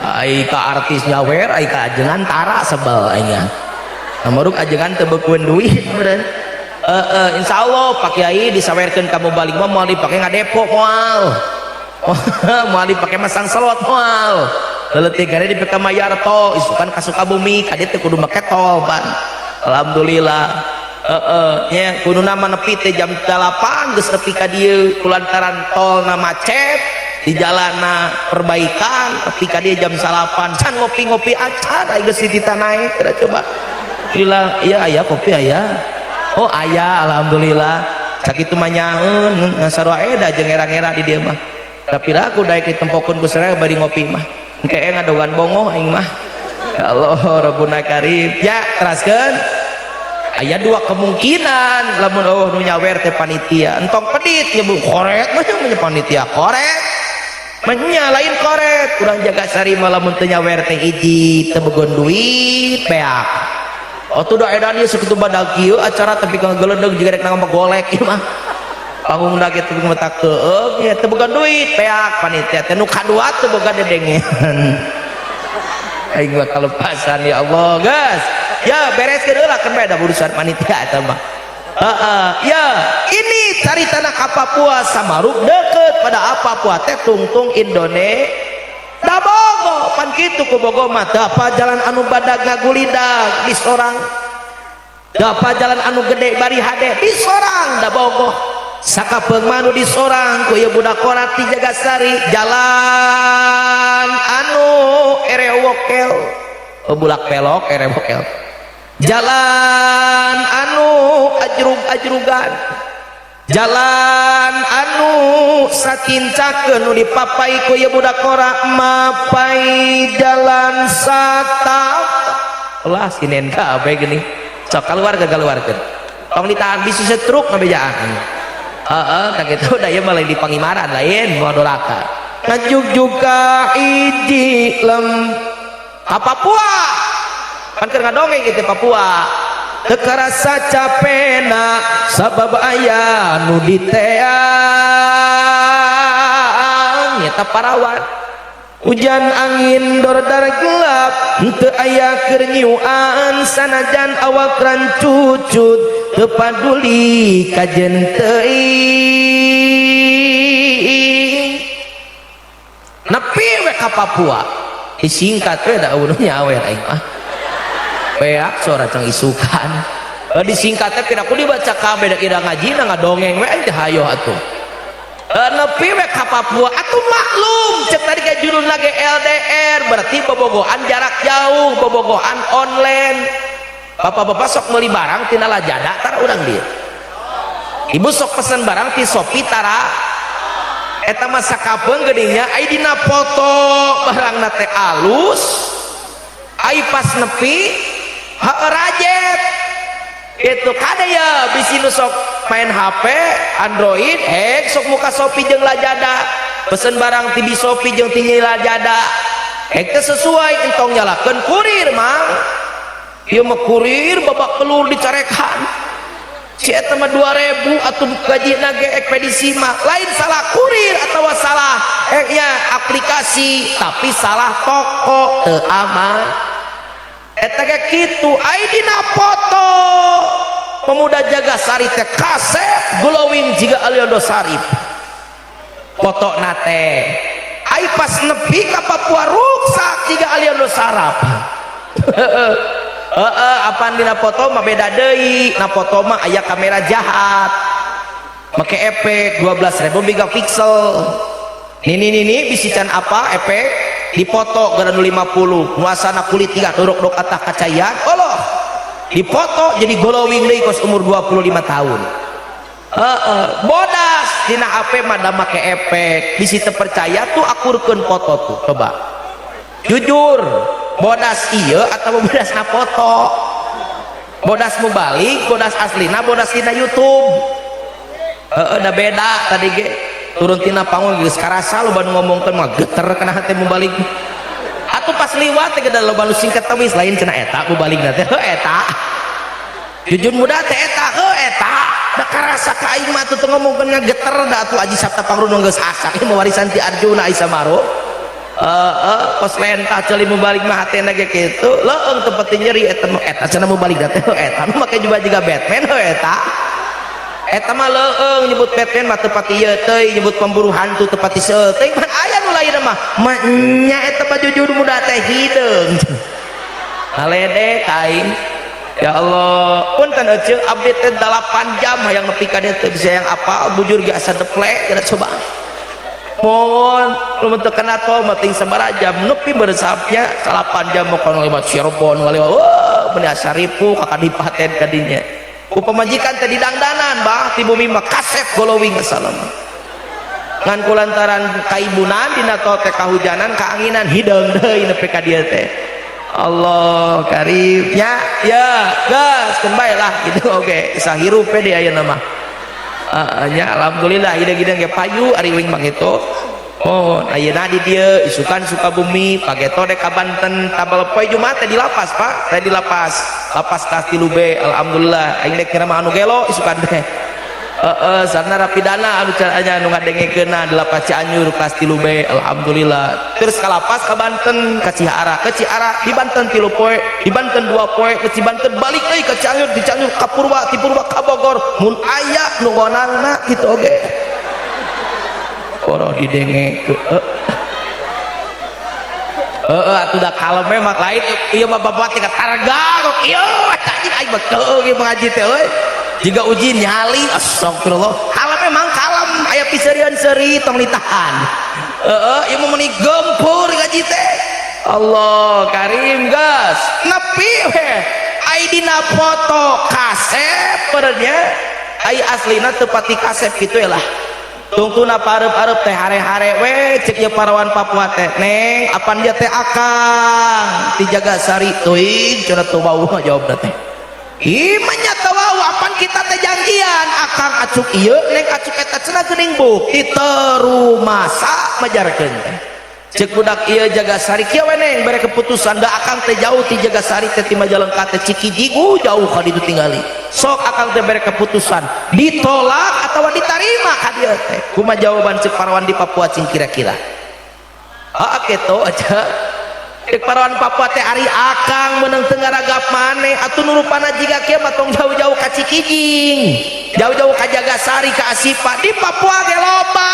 ai ka artis nyawer ai ka ajengan tara sebel aingnya namaruk ajengan teu beukeun duit meureun insyaallah Pak Kiai disawerkeun kamu balik mah moal dipake ngadepo moal moal dipake masang selot moal leutik gade di PK Mayarto isukan ka Sukabumi ka dieu teh kudu make tol ban alhamdulillah nya kudu nama nepi teh jam 8 geus nepi ka dieu kulantaran tolna macet di jalanna perbaikan nepi ka dieu jam 8 can ngopi-ngopi acan aya geus ditita naik kada coba lila iya aya kopi aya oh aya alhamdulillah sakitu mah nyaeun ngasarua eda jeung era-era di dieu mah tapi aku daek ditempokeun ku sareng bari ngopi mah engke ngadogan bongo aing mah ya Allah Rabbuna Karim ya teraskeun aya dua kemungkinan lamun nu nyawer teh panitia entong pedit nyebu koret mah nya panitia koret mah lain koret kurang jaga sarima lamun teu nyawer teh hiji teu begon duit beak atuh da edan ieu sakitu badag kieu acara tapi ka geleudeg jiga rek nangam golek ieu mah panggungna kitu mata keug nya teu begon duit beak panitia teh nu kadua teu boga dedengean aing mah kalepasan ya Allah guys ya bereskeun heula kan beda urusan panitia eta mah ya ini caritana ka Papua Samaruk deket pada Papua teh tungtung Indonesia da bogo pan kitu ku bogo mah teu apa jalan anu badag ngagulidag di sorang da apa jalan anu gede bari hade di sorang da bogo sakapeung manu di sorang ku ieu budak korat di Jagasari jalan anu erewokel bulak pelok erewokel jalan anu ajrug-ajrugan jalan anu sakincakeun nu dipapai ku ieu budak kora mapai jalan satap ulah sinen kabeh geuning sok kaluarkeun tong ditahan bisi setruk ngabejaan tak gitu da ieu mah lain di Pangimaran lain moal doraka ngajugjug ka hiji lem ka Papua kan keur ngadongeng itu Papua teu karasa capena sabab aya nu diteang eta parawan hujan angin dordar gelap teu aya keur nyiuan sanajan awak rancucut teu paduli kajen teuing nepi we ka Papua disingkat we da unu nyawer aing mah beak sora cang isukan disingkatnya piraku dibaca kabeh da kira ngajina ngadongeng we aja hayo atuh nepi we ka Papua atuh maklum cek tadi ka judul lagi LDR berarti bobogohan jarak jauh bobogohan online bapak-bapak sok meuli barang tina Lazada tara urang dieu ibu sok pesen barang ti Shopee tara eta mah sakapeung geuning nya aya dina foto barangna teh alus ai pas nepi rajet itu kada ya bisi nu sok main HP Android sok muka Shopee jeung Lazada pesen barang ti di Shopee jeung ti Lazada teh sesuai entong nyalakeun kurir mang ieu mah kurir babak telur dicarekan si eta mah 2000 atuh gajina ge ekspedisi mah lain salah kurir atawa salah aplikasi tapi salah toko teu aman eta ge kitu aya dina foto pemuda Jagasari teh kaset glowing jiga Aliando Sarip foto nate aya pas nepi ka Papua ruksak jiga Aliando Sarap apaan dina foto mah beda deui na foto mah aya kamera jahat make efek 12.000 megapixel ini bisi can apa efek dipoto gara 50 nuasana kulit tiga dorok-dorok atah kacayan Allah dipoto jadi glowing deui kos umur 25 tahun bodas dina HP mah da make efek bisi teu percaya tuh akurkeun foto tuh coba jujur bodas iya atau bodas na foto bodas mu balik bodas aslina bodas dina YouTube da beda tadi ge turun tina panggung geus karasa lo ban ngomongkeun mah geter kana hate mu balik atuh pas liwat teh geus loba nu singkat teh lain cenah eta mu balik teh eta jujur muda teh eta eta da karasa ka aing mah atuh ngomongkeun geter da atuh aji sabta pangrun geus asak ieu warisan ti Arjuna Aisyah Maro pos lentah ceuli mu balik mah hatena ge kitu leueung teu peuting nyeri eta cenah mu balik teh eta nu make juga jiga Batman eta mah leueung nyebut Batman mah teu pati ieu teuy nyebut pemburu hantu teu pati seul teuy man aya nu lain mah nya eta mah jujur muda teh hideung halede kain ya Allah punten eceuk abdi teh 8 jam hayang nepi ka dieu teu bisa yang apa bujur ge asa deplek geura coba mohon lu teu kana tol mah ting sabaraha jam nepi beresapnya 8 jam mau kono lewat Cirebon lewat wah bener asa ripu ka kadipaten ka dinya ku pamajikan teh didangdanan bah ti bumi mah kasep golowing salam ngan kulantaran kaibunan dina tol teh kahujanan kaanginan hideung deui nepi ka dieu teh Allah karim ya gas kembali lah gitu oke sahirup we di ayeuna mah nya alhamdulillah hideung-hideung ge payu ari wing mah kitu oh ayeuna di dieu isukan Sukabumi pageto dek ka Banten tabal poe Jumat teh di lapas Pak teh di lapas kelas 3 B alhamdulillah aing dek kira mah anu gelo isukan teh sarana rapidana anu caranya anu ngadengekeunna di lapas Cianjur kelas 3 B alhamdulillah terus ka lapas ka Banten ka Ciara di Banten 3 poe di Banten 2 poe ke Cibanten balik deui ka Cianjur di Cianjur ka Purwa di Purwa ka Bogor mun aya nu ngonangna kitu oge oro didengekeun atuh da kalem mah lain ieu mah babat teh targa ieu anjing aing mah teu ge mengaji teh euy jika uji nyali astagfirullah kalem memang kalem aya piserian seri tong ditahan ieu mah meuni gempur ngaji teh Allah karim gas nepi we ai dina foto kasep benernya ai aslina teu pati kasep kitu lah tungtuna pareup-areup teh hare-hare we cek ye parawan Papua teh neng apan dia teh akang ti Jagasari teuing cenah teu bau jawabna teh imanya teu bau apan kita teh janjian akang acuk ieu neng acuk eta cenah geuning bukti teu masa majarkeun teh cek budak ieu Jagasari kieu we neng bere keputusan da akang teh jauh ti Jagasari teh ti Majalengka teh Cikiji jauh ka ditu tingali sok akang teh bere keputusan ditolak atawa ditarima ka dieu teh kumaha jawaban cek parawan di Papua cing kira-kira kitu aja cek parawan Papua teh ari akang meunang teu ngaragap maneh atuh nurupana jiga kieu mah tong jauh-jauh ka Cikijing jauh-jauh ka Jagasari ka Asipa di Papua ge loba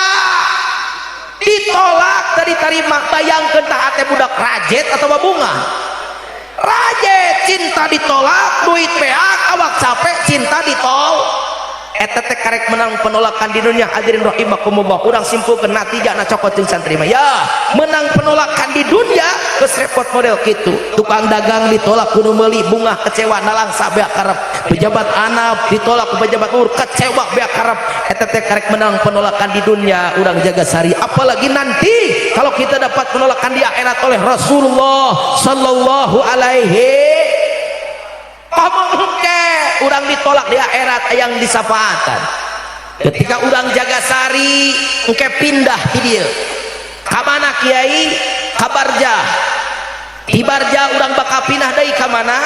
ditolak tadi diterima bayangkeun tah ate budak rajet atau bunga rajet cinta ditolak duit beak awak capek cinta ditol eta teh karek menang penolakan di dunia hadirin rahimakumullah urang simpulkeun natijana cokot jeung santri mah ya menang penolakan di dunia geus repot model kitu tukang dagang ditolak kudu meuli bunga kecewa nalang sabeak karep pejabat anak ditolak ku pejabat ur kecewa beak karep eta teh karek menang penolakan di dunia urang Jagasari apalagi nanti kalau kita dapat penolakan di akhirat oleh Rasulullah sallallahu alaihi pamengke urang ditolak di akhirat yang disafaatan ketika urang Jagasari engke pindah di dieu ka mana Kiai ka Barja di Barja urang bakal pindah deui ka mana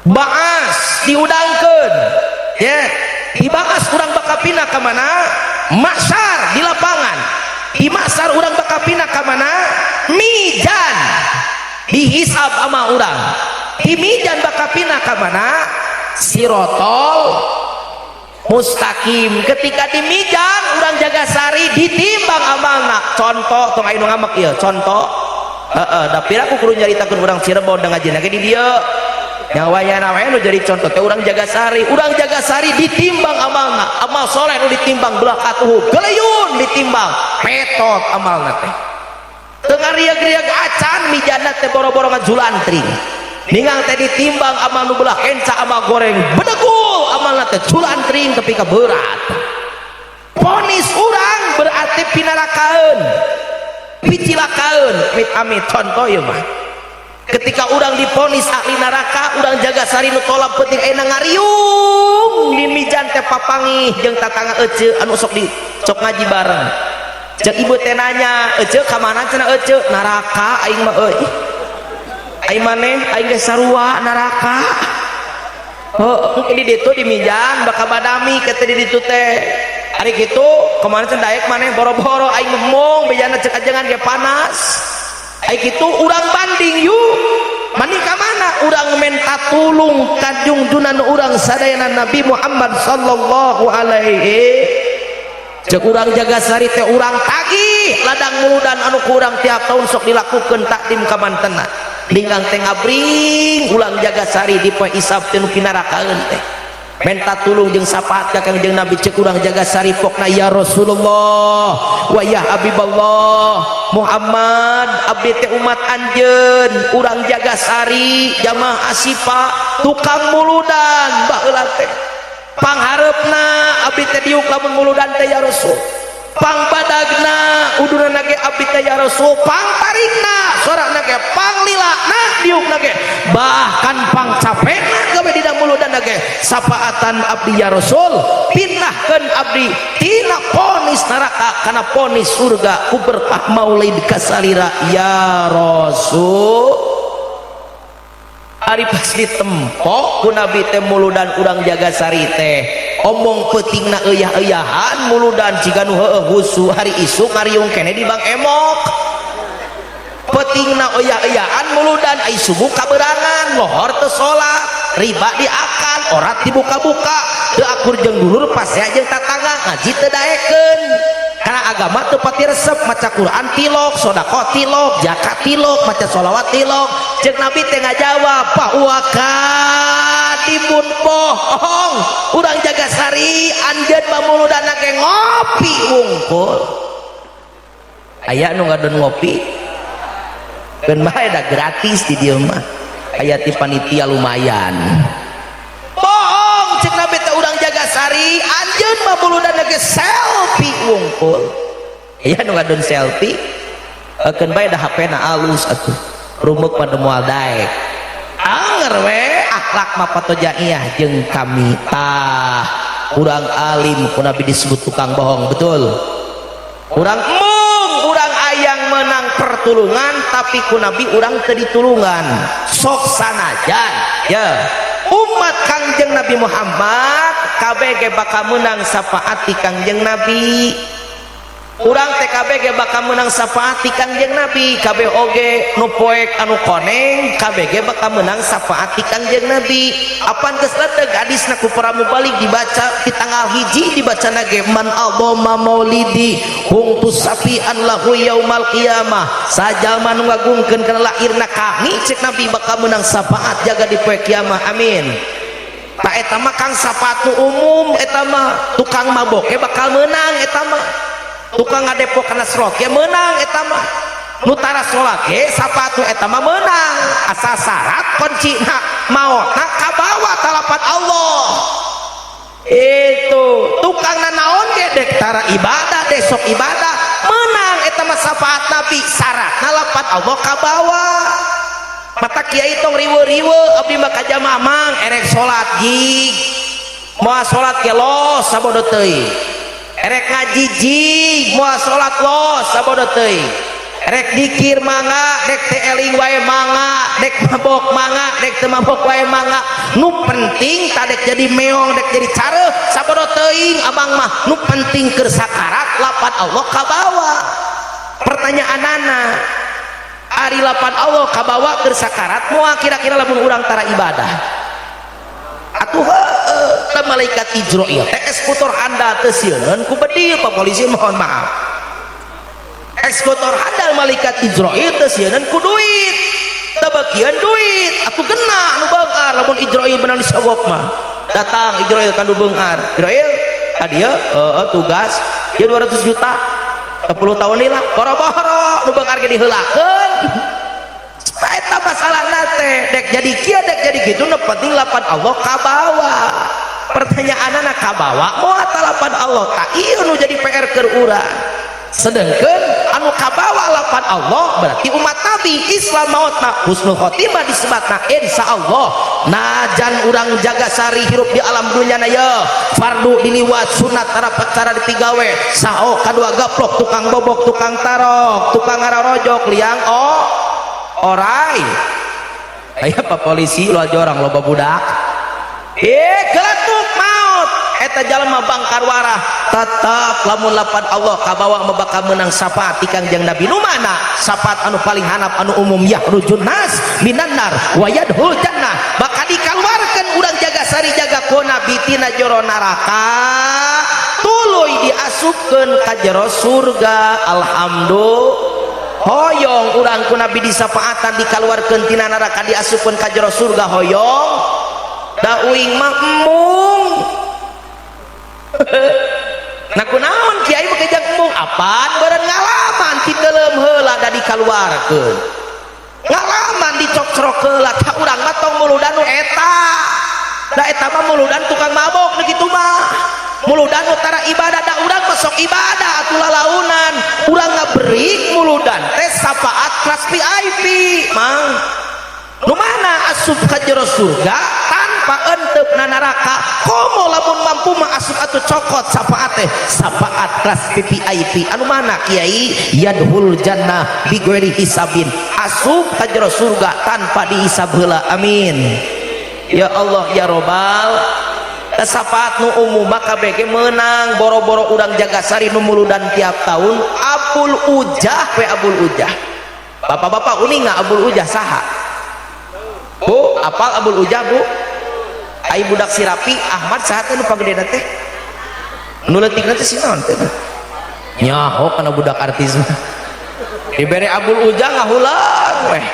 Baas diudangkeun ya di Baas urang bakal pindah ka mana Maksar di lapangan di Maksar urang bakal pindah ka mana Mijan dihisab ama urang di Mijan bakal pindah ke mana Sirotol Mustaqim ketika di Mijan urang Jagasari ditimbang amalna contoh tong aya nu ngamek ieu contoh da pira ku kudu nyaritakeun urang Cirebon da ngajina ge di dieu nyawanya we nu jadi contoh teh urang Jagasari ditimbang amalna amal soleh nu ditimbang belah katuh geleyun ditimbang petot amalna teh teu ngarieg-rieg acan Mijana teh boro-boro ngajulantri ningang teh ditimbang amal nu belah kenca amal goreng bedegul amalna teh culantring tapi ka berat ponis urang berarti pinarakaeun picilakaeun amit-amit contoh ya mah ketika urang diponis ahli neraka urang jaga sari nu tolak penting aya ngariung di mijan teh papangih jeung tatangga ece anu sok ngaji bareng cek ibu teh nanya ece ka mana cenah ece neraka aing mah euy aing maneh aing geus sarua neraka di ditu di mijan bakal badami kata di ditu teh hari gitu kemana cenah daek maneh boro-boro aing ngomong bejana cek ajengan ge panas aing gitu urang banding yuk mani ka mana urang minta tulung ka junjunan urang sadayana Nabi Muhammad sallallahu alaihi cek urang jaga sari teh urang tagih ladang muludan anu kurang tiap tahun sok dilakukeun takdim ka mantena linggang teh ngabring ulang jaga sari di poe isab teh nu pinarakaeun teh minta tulung jeung sapaat ka Kangjeng Nabi cek urang jaga sari pokna ya Rasulullah wa ya Habiballah Muhammad abdi teh umat anjeun urang jaga sari jamaah asifa tukang muludan baheula teh pangharepna abdi teh diuk lamun muludan teh ya Rasul pangbadagna udurana ge abdi teh ya Rasul pangtarikna sorana ge panglilana diukna ge bahkan pangcapena gawe dina muludana ge sapaatan abdi ya Rasul pindahkeun abdi tina ponis neraka kana ponis surga ku berkah maulid kasalira ya Rasul ari pas ditempo ku nabi teh muludan urang jaga sari teh omong peutingna euyah-euyahan muludan jiga nu heueuh husu hari isuk ngariung keneh di Bang Emok peutingna euyah-euyahan muludan ai subuh kaberangan lohor teu salat riba diakan orat dibuka-buka teu akur jeung dulur pase jeung tatangga ngaji teu daekeun karena agama teu pati resep maca Quran tilok sedekah tilok zakat tilok maca sholawat tilok jeung nabi teh ngajawab bahwa kadibun bohong urang jaga sari anjeun mamuludana ge ngopi wungkul aya nu ngadon ngopi keun mah da gratis di dieu mah aya ti panitia lumayan bohong cek nabi teh urang jaga sari anjeun mamuludana ge selfie wungkul aya nu ngadon selfie keun bae da HP-na alus atuh rumuk pada moal daek anger we akhlak mah patojaiyah jeung kami tah urang alim ku nabi disebut tukang bohong betul urang urang ayang menang pertulungan tapi ku nabi urang teu ditulungan sok sanajan ya umat Kangjeng Nabi Muhammad kabeh ge bakal menang sapaat ti Kangjeng Nabi urang TKB ge bakal menang sapaat ti Kangjeng Nabi kabeh oge nu poek anu koneng kabeh ge bakal menang sapaat ti Kangjeng Nabi apan geus leuteuh hadisna ku para mubalik dibaca di tanggal hiji dibacana ge man adoma maulidi hung tusafian lahu yaumal qiyamah sajalma nu ngagungkeun kana lahirna kami cek Nabi bakal menang sapaat jaga di poe kiamah amin tak eta mah kang sapaat nu umum eta mah tukang mabok ge bakal menang eta mah tukang ngadepok kana srok ya menang eta mah nu tara salat ge sapatu eta mah menang asal syarat kuncina maotna kabawa talapan Allah itu tukang nanaon ge dek tara ibadah desok ibadah menang eta mah syafaat Nabi syaratna lapan Allah kabawa mata kiai tong riweuh-riweuh abdi mah ka jamaah mang erek salat jig moal salat ge los sabodo teuing erek ngaji jig moal salat los sabodo teuing rek dikir mangga dek teh eling wae mangga dek mabok mangga dek teu mabok wae mangga nu penting tadek jadi meong dek jadi careuh sabodo teuing abang mah nu penting keur sakarat lapan Allah kabawa pertanyaanana ari lapan Allah kabawa keur sakarat moal kira-kira lamun urang tara ibadah atuh teh malaikat Ijrail teh eksekutor handal teu sieun ku bedil Pak Polisi mohon maaf eksekutor handal malaikat Ijrail teu sieun ku duit teu bagian duit aku genah anu beungar lamun Ijrail beunang disogok mah datang Ijrail kan beungar Ijrail adieu tugas ieu 200 juta 10 tahun nila boro-boro nu beungar ge diheulakeun eta masalahna teh dek jadi kieu dek jadi kitu nu penting lapan Allah kabawa pertanyaan anak kabawa mau lapan Allah tak iya nu jadi PR keur urang sedangkan anu kabawa lapan Allah berarti umat Nabi Islam mautna husnul khotimah disebatna insyaallah najan urang jaga sari hirup di alam dunia na ya fardu diliwat sunat cara dipigawe sao kadua gaplok tukang bobok tukang tarok tukang ngararojok liang orai aya Pak polisi lo aja orang loba budak geletuk maut eta jalma bangkar warah tetap lamun lapan Allah kabawa bakal menang syafaat ti Kangjeng Nabi nu mana syafaat anu paling hanap anu umum yahrujun nas minan nar wa yadhul jannah bakal dikaluarkeun urang jaga sari jaga kona bitina jero neraka tuluy diasupkeun ka jero surga alhamdulillah hoyong urang ku Nabi disafaatan dikaluarkeun tina neraka diasupkeun ka jero surga hoyong da uing mah embung nah kunaon kiai mah kejang embung apaan beureun ngalaman ti deulem heula da dikaluarkeun ngalaman dicocrok heula ka urang mah tong muludan nu eta da eta mah muludan tukang mabok kitu mah muludan utara ibadah da urang masuk ibadah atuh lalaunan urang ngaberi muludan teh sapaat kelas VIP mang nu mana asup ka jero surga tanpa entep na neraka komo lamun mampu mah asup atuh cokot sapaat teh sapaat kelas VIP anu mana kiai yadhul jannah bi ghairi hisabin asup ka jero surga tanpa dihisab heula amin ya Allah ya robbal sapaat nu umum maka bege menang boro-boro urang jaga sari nu muludan tiap tahun Abul Ujah we Abul Ujah bapak-bapak uning nggak Abul Ujah saha Bu apal Abul Ujah Bu ai budak sirapi Ahmad saha teh nu pagedena teh nu leutikna teh sinaon teh nyaho kana budak artis mah dibere Abul Ujah ngahulang weh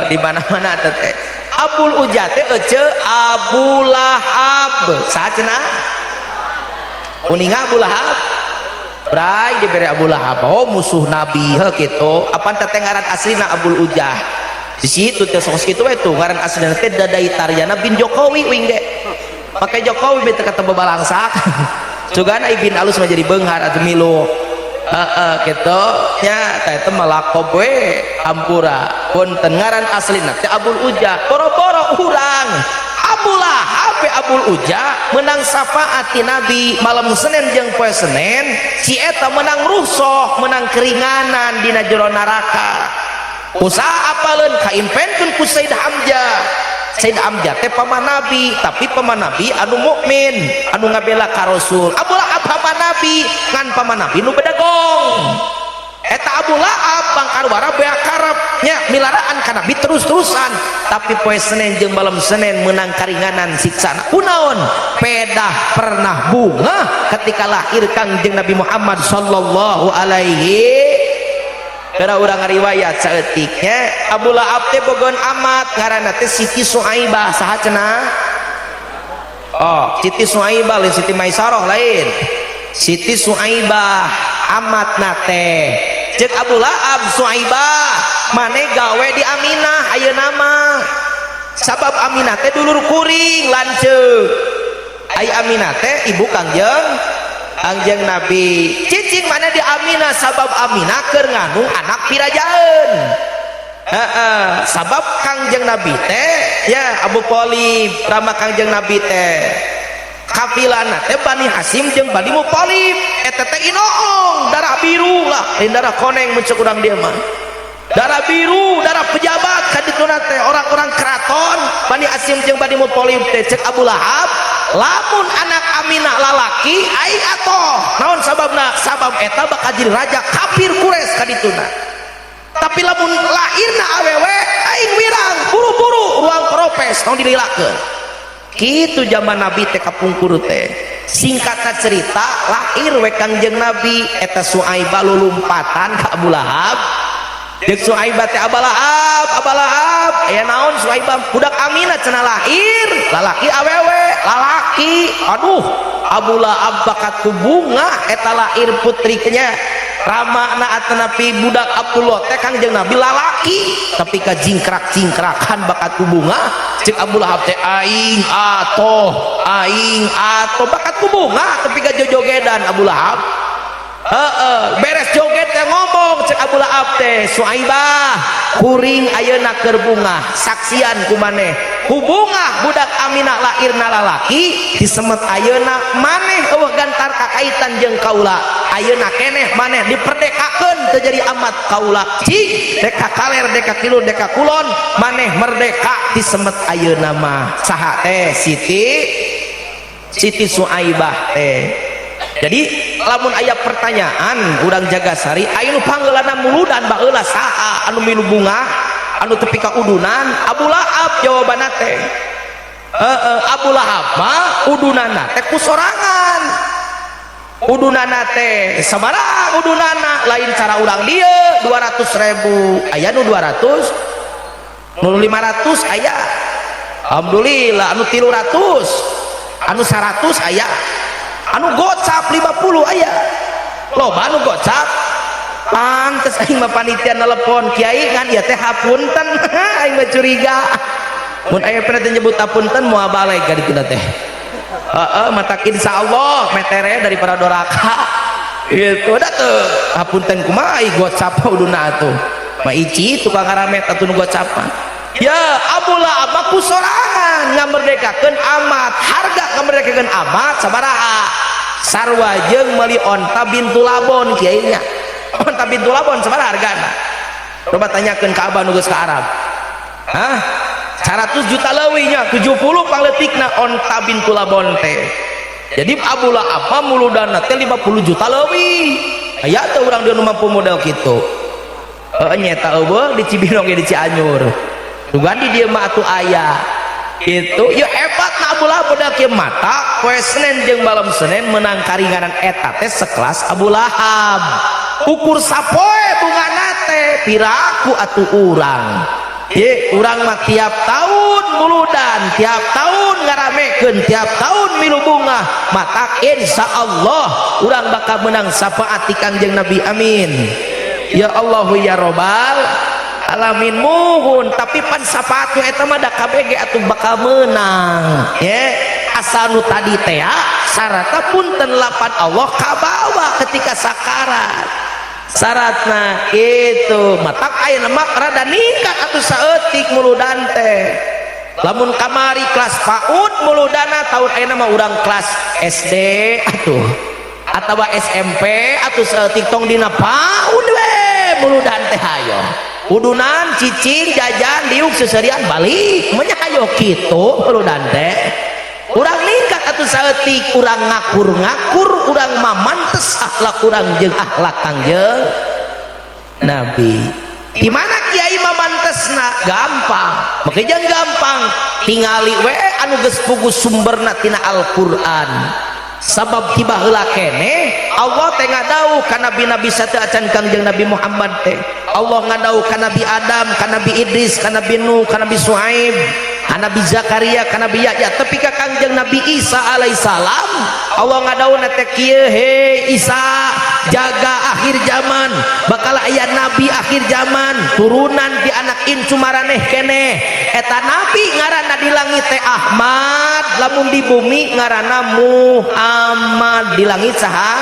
di mana-mana teh Abul Ujah teh ece Abu Lahab saha cenah uninga Abu Lahab bray dibere Abu Lahab oh musuh Nabi heuh kitu apa teh ngaran aslina Abul Ujah di situ teh sok kitu we tuh ngaran aslina teh Dadai Taryana bin Jokowi wing ge make Jokowi bete kata bebalangsak cugana ibin alus mah jadi beunghar atuh milu kitu nya teh teh malakob we ampura punten ngaran aslina teh Abul Ujah boro-boro urang Abu Lahab Abul Ujah menang syafaat ti Nabi malam Senin jeung poe Senen si eta menang rusuh menang keringanan dina jero neraka usaha apaleun kaimpenkeun ku Sayyid Hamzah Sayyid Hamzah teh paman Nabi tapi paman Nabi anu mukmin anu ngabela ka Rasul Abu Lahab paman Nabi ngan paman Nabi nu bedegong eta Abu Lahab bangkar wara bea karep nya milaraan ka Nabi terus-terusan tapi poe Senen jeung malam Senen menang karinganan siksana kunaon pedah pernah bunga ketika lahir Kangjeng Nabi Muhammad sallallahu alaihi kada urang ngariwayat saeutiknya Abu Lahab teh bogon amat ngaranna teh Siti Suaibah saha cenah Siti Suaibah lain Siti Maisarah lain Siti Suaibah amatna teh ceuk Abu Lahab Suaibah mane gawe di Aminah ayeuna mah sabab Aminah teh dulur kuring lanceuk ai Aminah teh ibu Kangjeng Nabi cicing mana di Aminah sabab Aminah keur ngandung anak pirajaeun sabab Kangjeng Nabi teh ya Abu Thalib rama Kangjeng Nabi teh kafilana teh Bani Hasyim jeung Bani Muthalib eta teh inoong darah biru lah lain darah koneng mun urang dia mah darah biru darah pejabat kadituna teh orang-orang keraton Bani Hasyim jeung Bani Muthalib teh cek Abu Lahab lamun anak Aminah lalaki ai atoh naon sababna sabab eta bakal jadi raja kafir Quraisy kadituna tapi lamun lahirna awewe aing wirang buru-buru ruang propes naon dililakeun kitu zaman Nabi teh kapungkur teh singkatna cerita lahir we Kangjeng Nabi eta Suaibah lulumpatan ka Abu Lahab jeung Suaibah teh Abu Lahab aya naon Suaibah budak Aminah cenah lahir lalaki awewe lalaki aduh Abu Lahab bakat ku bunga eta lahir putriknya ramana atanapi budak Abdullah teh Kangjeng Nabi lalaki tapi ka jingkrak-jingkrakan bakat kubunga cek Abu Lahab teh aing atoh bakat kubunga tapi ka jojogedan Abu Lahab beres joget teh ngomong cek Abu Lahab teh Suaibah kuring ayeuna keur bunga saksian ku maneh hubunga budak Aminah lairna lalaki disemet ayeuna maneh eueuh gantar kakaitan jeung kaula ayeuna keneh maneh diperdekakeun teu jadi amat kaula cing deka kaler deka kilun deka kulon maneh merdeka disemet ayeuna mah saha teh Siti Suaibah teh. Jadi lamun aya pertanyaan urang Jagasari aya nu panggeulana muludan baheula saha anu milu bunga anu tepi ka udunan Abu Lahab jawabanna teh Abu Lahab mah udunana teh kusorangan udunana teh sabarang udunana lain cara urang dieu 200.000 aya nu 200 nu 500 aya alhamdulillah anu 300 anu 100 aya anu gocap 50 aya loba anu gocap pantes aing mah panitia nelpon kiai ngan ieu teh hapunten aing mah curiga mun aya pernah nyebut hapunten moal balik ka ditu teh matak insyaallah metere daripada doraka gitu da teu hapunten kumaha ai gocap uduna atuh mah ici tukang ngaramet atuh nu gocapan ya Abu Lahab aku sorangan ngamerdekakeun amat harga ngamerdekakeun amat sabaraha sarwa jeung meuli onta bintu labon kiai nya onta bintu labon sabaraha hargana coba tanyakeun ka Abah nu geus ka Arab 100 juta leuwih nya 70 pangleutikna onta bintu labon teh jadi Abu Lahab mah muludana teh 50 juta leuwih aya teh urang dia nu mampu modal kitu nyeta eueuh di Cibinong ge di Cianjur dugan di dia mah atuh aya itu ya hebat na Abu Lahab bedak kieu mata poe Senin jeung malam Senin menang karinganan eta teh sekelas Abu Lahab ukur sapoe bungana teh piraku atuh urang ye urang mah tiap tahun muludan tiap tahun ngaramekeun tiap tahun milu bunga mata insyaallah urang bakal menang syafaat ti Kangjeng Nabi amin ya Allahu ya Rabbal alamin muhun tapi pan sapatu eta mah da KBG atuh bakal menang ye asal nu tadi teh syaratna punten lapan Allah kabawa ketika sakarat syaratna itu matak ayeuna mah rada ningkat atuh saeutik muludan teh lamun kamari kelas PAUD muludana tahun ayeuna mah urang kelas SD atuh atawa SMP atuh saeutik tong dina PAUD we muludan teh hayo udunan cicing jajan diuk seserian balik menyayo kitu muludan teh urang ningkat atuh saeutik urang ngakur-ngakur urang mamantes akhlak urang jeung akhlak Kangjeng Nabi di mana kiai mamantesna gampang make jeung gampang tingali we anu geus puguh sumberna tina Al-Qur'an sabab tiba heula keneh Allah teh ngadauh ka nabi-nabi sateu acan Kangjeng Nabi Muhammad teh Allah ngadauh ka Nabi Adam ka Nabi Idris ka Nabi Nuh ka Nabi Suaib ka Nabi Zakaria ka Nabi Yahya tapi ka Kangjeng Nabi Isa alaihissalam Allah ngadauhna teh kieu he Isa jaga akhir zaman bakal aya nabi akhir zaman turunan di anak incu maraneh keneh eta nabi ngaranna di langit teh Ahmad lamun di bumi ngaranna Muhammad di langit saha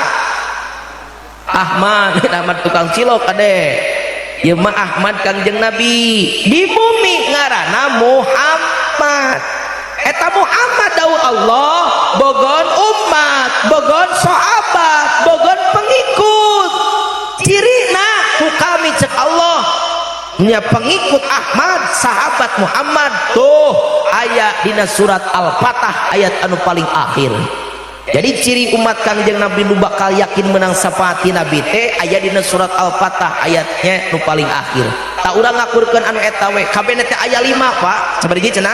Ahmad tukang cilok ade ieu mah Ahmad Kangjeng Nabi di bumi ngaranna Muhammad eta Muhammad dawuh Allah bogon umat bogon sahabat bogon pengikut cirina ku kami cek Allah nya pengikut Ahmad sahabat Muhammad tuh aya dina surat Al-Fatah ayat anu paling akhir jadi ciri umat Kangjeng Nabi nu bakal yakin menang syafaat Nabi teh aya dina surat Al-Fatah ayatnya nu paling akhir tak urang ngakurkeun anu eta we kabeh teh aya 5 Pak sabari cenah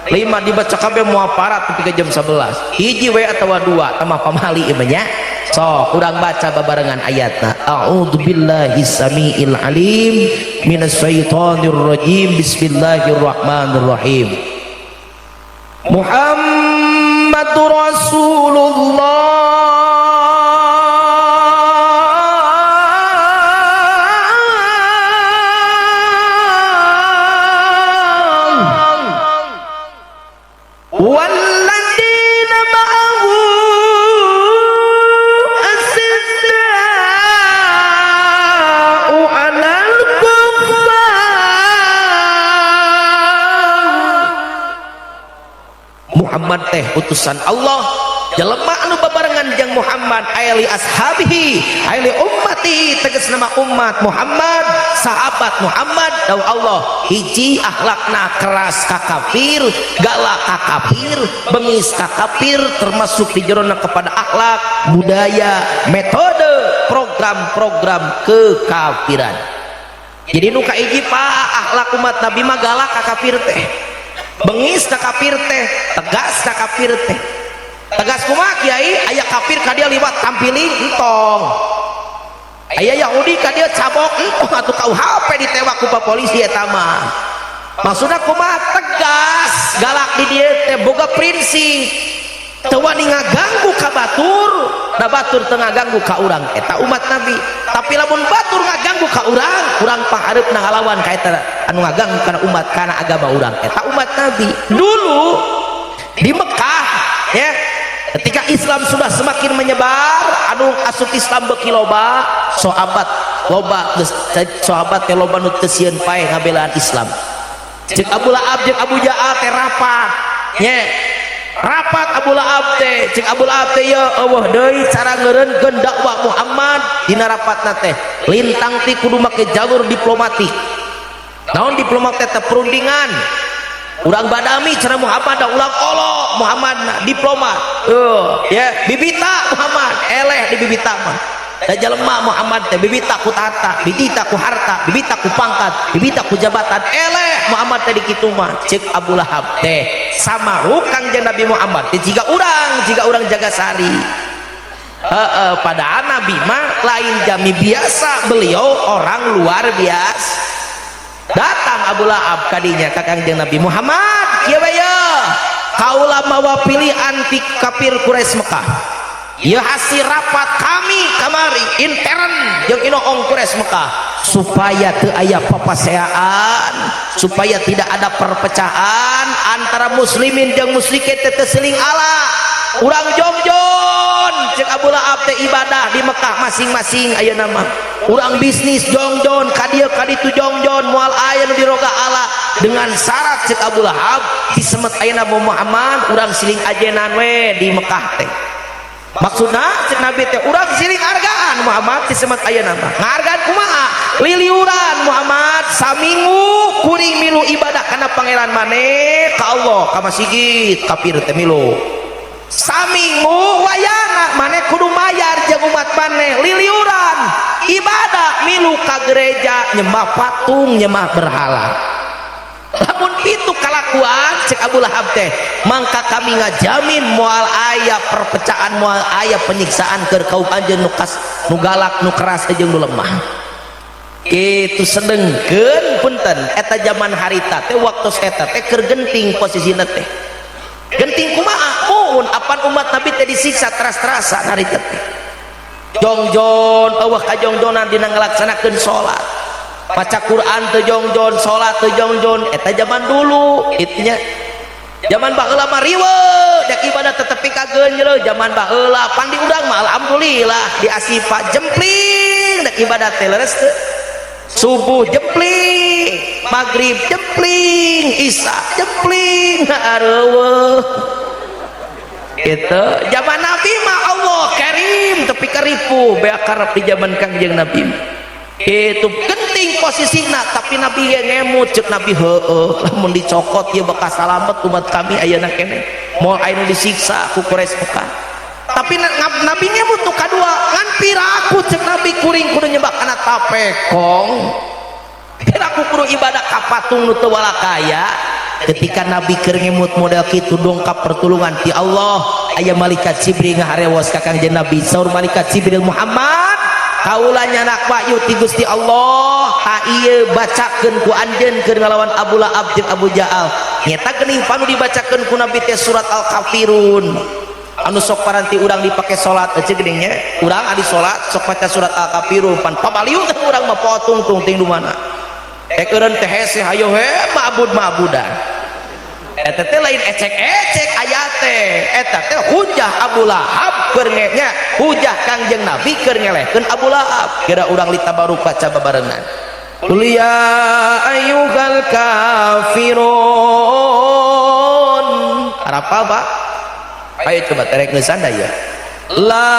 5 dibaca kabeh moal parat ketika jam 11 hiji we atawa 2 tamah pamali ieu nya sok urang baca babarengan ayatna a'udzubillahi samiil alim minasyaitonir rajim bismillahirrahmanirrahim Muhammadur Rasulullah Muhammad teh utusan Allah, jelema anu babarengan jeung Muhammad ayali ashabihi ayali ummati tegas nama umat Muhammad sahabat Muhammad daw Allah hiji akhlakna keras ka kafir galak ka kafir bengis ka kafir termasuk di jerona kepada akhlak budaya metode program-program kekafiran. Jadi nu kaiji Pak akhlak umat Nabi mah galak ka kafir teh bengis ka kafir teh tegas ka kafir teh tegas kumaha kiai aya kafir ka dia liwat tampiling entong aya Yahudi ka dia cabok entong atuh KUHP ditewak ku polisi eta mah maksudna kumaha tegas galak di dieu teh boga prinsip teu wani ngaganggu ka batur da batur teu ngaganggu ka urang eta umat Nabi. Tapi lamun batur ngaganggu ka urang pahareupna ngalawan ka eta anu ngaganggu kana umat kana agama urang eta umat Nabi. Dulu di Mekah ya ketika Islam sudah semakin menyebar anu asup Islam beuki loba sahabat teh loba nu teu sieun paeh ngabelaan Islam. Cek Abu Lahab jeung Abu Jahal teh rapat nya rapat Abu Lahab teh cek Abu Lahab teh ya eueuh deui cara ngeureunkeun dakwah Muhammad dina rapatna teh lintang ti kudu make jalur diplomatik. Naon diplomatik teh perundingan urang badami cara Muhammad da ulang olo Muhammad diplomat ya bibita Muhammad eleh di bibita mah da jelema Muhammad teh bibita ku tata bibita ku harta bibita ku pangkat bibita ku jabatan eleh Muhammad teh di kitu mah ceuk Abu Lahab teh samaru kangjeng Nabi Muhammad teh jiga urang jaga sari padahal Nabi mah lain jami biasa beliau orang luar biasa. Datang Abu Lahab kadinya ka kangjeng Nabi Muhammad kieu bae kaula mawa pilih anti kafir Quraisy Mekah ieu hasil rapat kami kamari intern jeung inoong Quraisy Mekah supaya teu aya papaseaan supaya tidak ada perpecahan antara muslimin jeung musyrikin teu seling ala urang jongjon cek Abu Lahab teh ibadah di Mekah masing-masing ayeuna mah urang bisnis jongjon ka dieu ka ditu jongjon moal aya nu diroga ala dengan syarat cek Abu Lahab disemet ayeuna Muhammad urang siling ajenan we di Mekah teh maksudna cek Nabi teh urang siling hargaan Muhammad disemet ayeuna mah ngahargaan kumaha liliuran Muhammad saminggu kuring milu ibadah kana pangeran maneh ka Allah ka masjid kafir teh milu saminggu wayana maneh kudu mayar jeung umat maneh liliuran ibadah milu ka gereja nyembah patung nyembah berhala. Lamun itu kalakuan cek Abu Lahab teh mangka kami ngajamin moal aya perpecahan moal aya penyiksaan keur kaum anjeun nu galak nu keras jeung nu lemah kitu sedengkeun punten eta zaman harita teh waktu eta teh keur genting posisina teh genting kumaha mun apan umat Nabi teh disiksa teras-terasan harita teh jongjon eueuh kajongjonan dina ngalaksanakeun salat baca Quran teu jongjon salat teu jongjon eta zaman dulu itunya zaman baheula mah riweuh dak ibadah tetepi ka geunjleul zaman baheula pan di urang mah alhamdulillah di asifa jempling dak ibadah teh leres teu subuh jempling maghrib jempling isya jempling areueuh itu zaman Nabi mah Allah karim tapi karipu beak karep di zaman kangjeng Nabi itu genting posisinya tapi Nabi yang ngemut cek Nabi lamun dicokot ya bakal salamet umat kami ayeuna kene moal aya nu disiksa ku Quraisy Mekah tapi Nabi ngemut nu kadua ngan piraku cek Nabi kuring kudu nyembah kana tapekong piraku kudu ibadah ka patung nu teu walakaya. Ketika Nabi keur ngemut model kitu dongkap pertolongan ti Allah aya malaikat Jibril ngaharewas ka kangjeng Nabi saur malaikat Jibril Muhammad kaula nyanak wahyu ti Gusti Allah ka ieu bacakeun ku anjeun keur ngalawan Abu Lahab jeung Abu Jahal nyata geuning panu dibacakeun ku Nabi teh surat Al-Kafirun anu sok paranti urang dipake salat ceuk geuning urang adi salat sok maca surat Al-Kafirun pan pabaliu teh urang mah potong ting dumana eureun teh hese hayo he ma'bud-ma'budan eta teh lain ecek-ecek ayat teh eta teh hujah Abu Lahab keur nya hujah kangjeng Nabi keur ngelehkeun Abu Lahab kira urang litabaruk baca babarengan qul ya ayyuhal kafirun arapa Pak ayo coba terek ngeusanda ya la